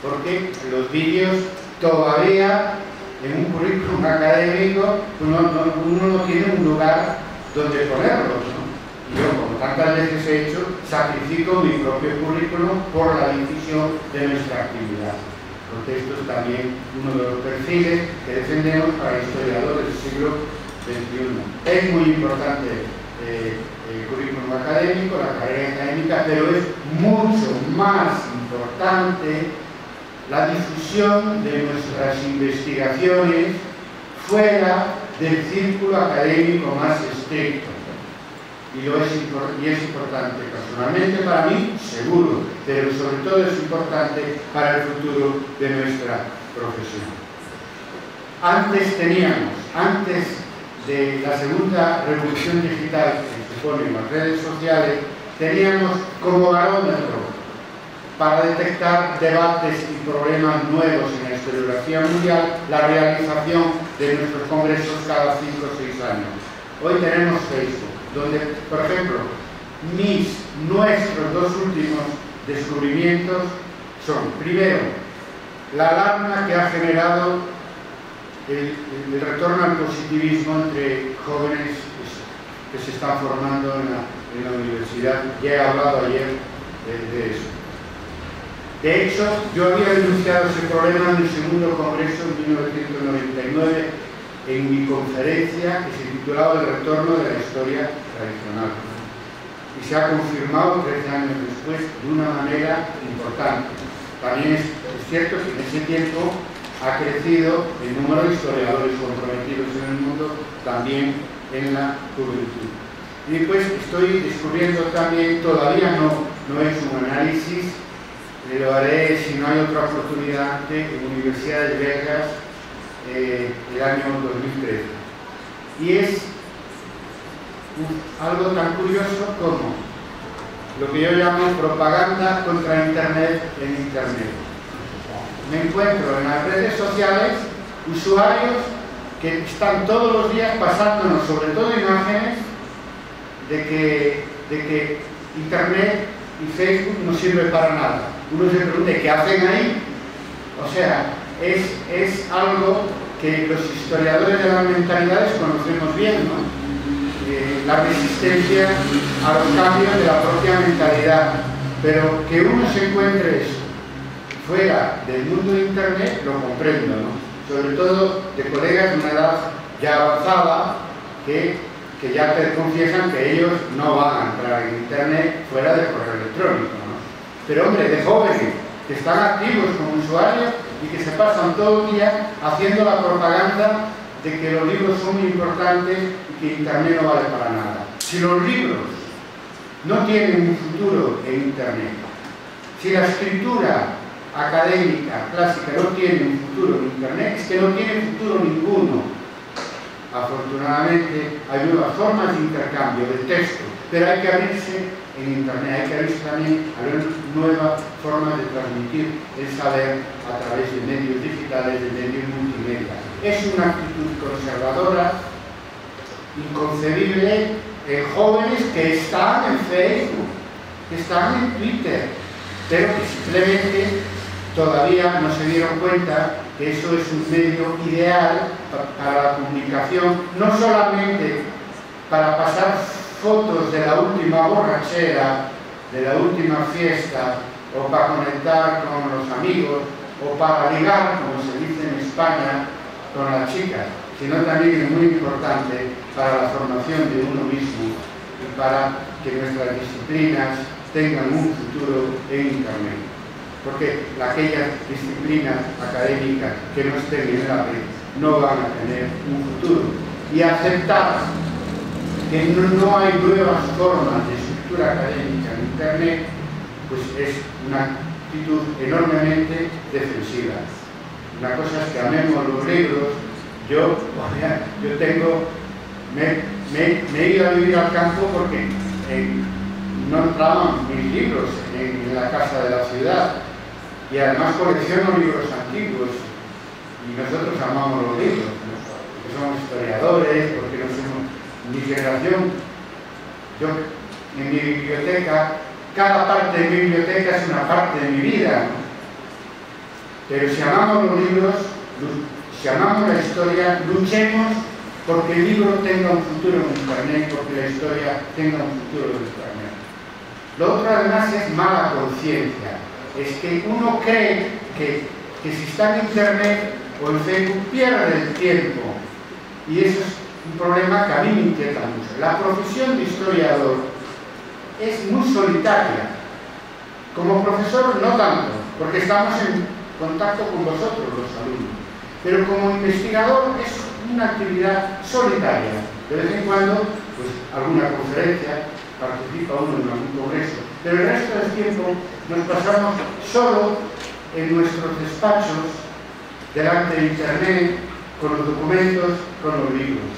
porque los vídeos todavía en un currículum académico uno no tiene un lugar donde ponerlos, ¿no? Y yo, como tantas veces he hecho, sacrifico mi propio currículum por la difusión de nuestra actividad. Porque esto es también uno de los perfiles que defendemos para historiadores del siglo XXI. Es muy importante el currículum académico, la carrera académica, pero es mucho más importante la difusión de nuestras investigaciones fuera del círculo académico más estricto. Y es importante personalmente para mí, seguro, pero sobre todo es importante para el futuro de nuestra profesión. Antes de la segunda revolución digital que suponen las redes sociales, teníamos como barómetro para detectar debates y problemas nuevos en la historiografía mundial la realización de nuestros congresos cada 5 o 6 años. Hoy tenemos Facebook, donde, por ejemplo, nuestros dos últimos descubrimientos son, primero, la alarma que ha generado el retorno al positivismo entre jóvenes que se están formando en la universidad. Ya he hablado ayer de eso. De hecho, yo había denunciado ese problema en el segundo congreso en 1999 en mi conferencia que se titulaba El retorno de la historia tradicional. Y se ha confirmado 13 años después de una manera importante. También es cierto que en ese tiempo ha crecido el número de historiadores comprometidos en el mundo, también en la juventud. Y después estoy descubriendo también, todavía no he hecho un análisis, lo haré si no hay otra oportunidad en la Universidad de Belgas el año 2013. Y es algo tan curioso como lo que yo llamo propaganda contra Internet en Internet. Me encuentro en las redes sociales usuarios que están todos los días pasándonos, sobre todo imágenes, de que Internet y Facebook no sirve para nada. Uno se pregunta, ¿qué hacen ahí? O sea, es algo que los historiadores de las mentalidades conocemos bien, ¿no? La resistencia a los cambios de la propia mentalidad. Pero que uno se encuentre eso fuera del mundo de Internet, lo comprendo, ¿no? Sobre todo de colegas de una edad ya avanzada que ya te confiesan que ellos no van a entrar en Internet fuera del correo electrónico, ¿no? pero hombre, de jóvenes que están activos como usuarios y que se pasan todo el día haciendo la propaganda de que los libros son muy importantes y que Internet no vale para nada. Si los libros no tienen un futuro en Internet, si la escritura académica, clásica, no tiene un futuro en Internet, es que no tiene futuro ninguno. Afortunadamente hay nuevas formas de intercambio de texto, pero hay que abrirse en Internet, hay que abrirse también a nuevas formas de transmitir el saber a través de medios digitales, de medios multimedia. Es una actitud conservadora, inconcebible en jóvenes que están en Facebook, que están en Twitter, pero que simplemente todavía no se dieron cuenta que eso es un medio ideal para la comunicación, no solamente para pasar fotos de la última borrachera, de la última fiesta, o para conectar con los amigos, o para ligar, como se dice en España, con las chicas, sino también es muy importante para la formación de uno mismo y para que nuestras disciplinas tengan un futuro en Internet. Porque aquellas disciplinas académicas que no estén en la red no van a tener un futuro. Y aceptar que no hay nuevas formas de estructura académica en Internet, pues es una actitud enormemente defensiva. Una cosa es que amemos los libros. Me he ido a vivir al campo porque no entraban mis libros en la casa de la ciudad. Y además colecciono libros antiguos y nosotros amamos los libros, ¿no? Porque somos historiadores, porque no somos mi generación. Yo en mi biblioteca, cada parte de mi biblioteca es una parte de mi vida, ¿no? Pero si amamos los libros, si amamos la historia, luchemos porque el libro tenga un futuro en Internet, porque la historia tenga un futuro en Internet. Lo otro además es mala conciencia. Es que uno cree que si está en Internet o en Facebook pierde el tiempo. Y eso es un problema que a mí me inquieta mucho. La profesión de historiador es muy solitaria. Como profesor no tanto, porque estamos en contacto con vosotros, los alumnos. Pero como investigador es una actividad solitaria. De vez en cuando, pues alguna conferencia, participa uno en algún congreso, pero el resto del tiempo nos pasamos solo en nuestros despachos, delante de Internet, con los documentos, con los libros.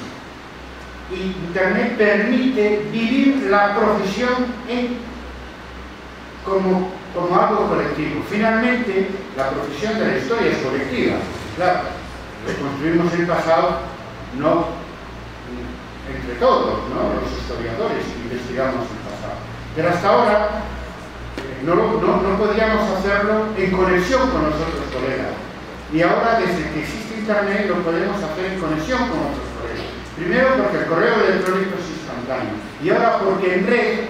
Y Internet permite vivir la profesión como algo colectivo. Finalmente, la profesión de la historia es colectiva. Claro, reconstruimos el pasado, no entre todos, ¿no? Los historiadores que investigamos el pasado. Pero hasta ahora no podíamos hacerlo en conexión con los otros colegas. Y ahora, desde que existe Internet, lo podemos hacer en conexión con otros colegas. Primero porque el correo electrónico es instantáneo. Y ahora porque en red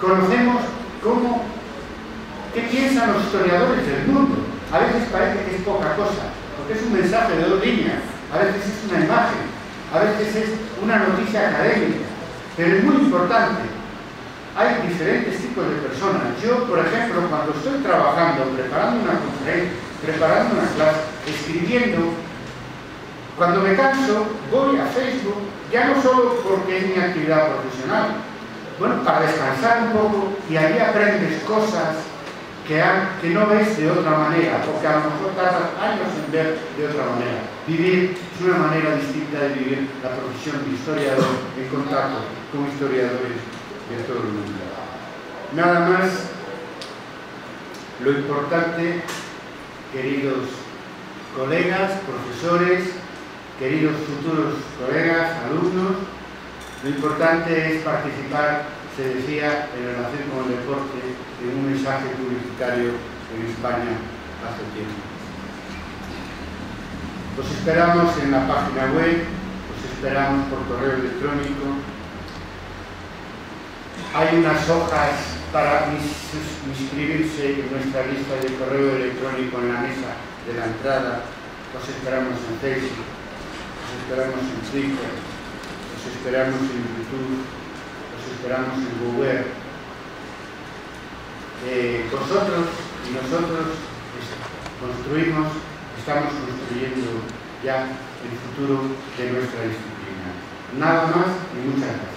conocemos qué piensan los historiadores del mundo. A veces parece que es poca cosa, porque es un mensaje de 2 líneas. A veces es una imagen. A veces es una noticia académica, pero es muy importante. Hay diferentes tipos de personas. Yo, por ejemplo, cuando estoy trabajando, preparando una conferencia, preparando una clase, escribiendo, cuando me canso, voy a Facebook, ya no solo porque es mi actividad profesional, bueno, para descansar un poco, y allí aprendes cosas que no ves de otra manera, o que a lo mejor tardas años en ver de otra manera. Vivir es una manera distinta de vivir la profesión de historiador en contacto con historiadores de todo el mundo. Nada más, lo importante, queridos colegas, profesores, queridos futuros colegas, alumnos, lo importante es participar, se decía, en relación con el deporte, en un mensaje publicitario en España hace tiempo. Os esperamos en la página web, os esperamos por correo electrónico. Hay unas hojas para inscribirse en nuestra lista de correo electrónico en la mesa de la entrada. Os esperamos en Facebook, os esperamos en Twitter, os esperamos en YouTube, os esperamos en Google. vosotros y nosotros estamos construyendo ya el futuro de nuestra disciplina. Nada más y muchas gracias.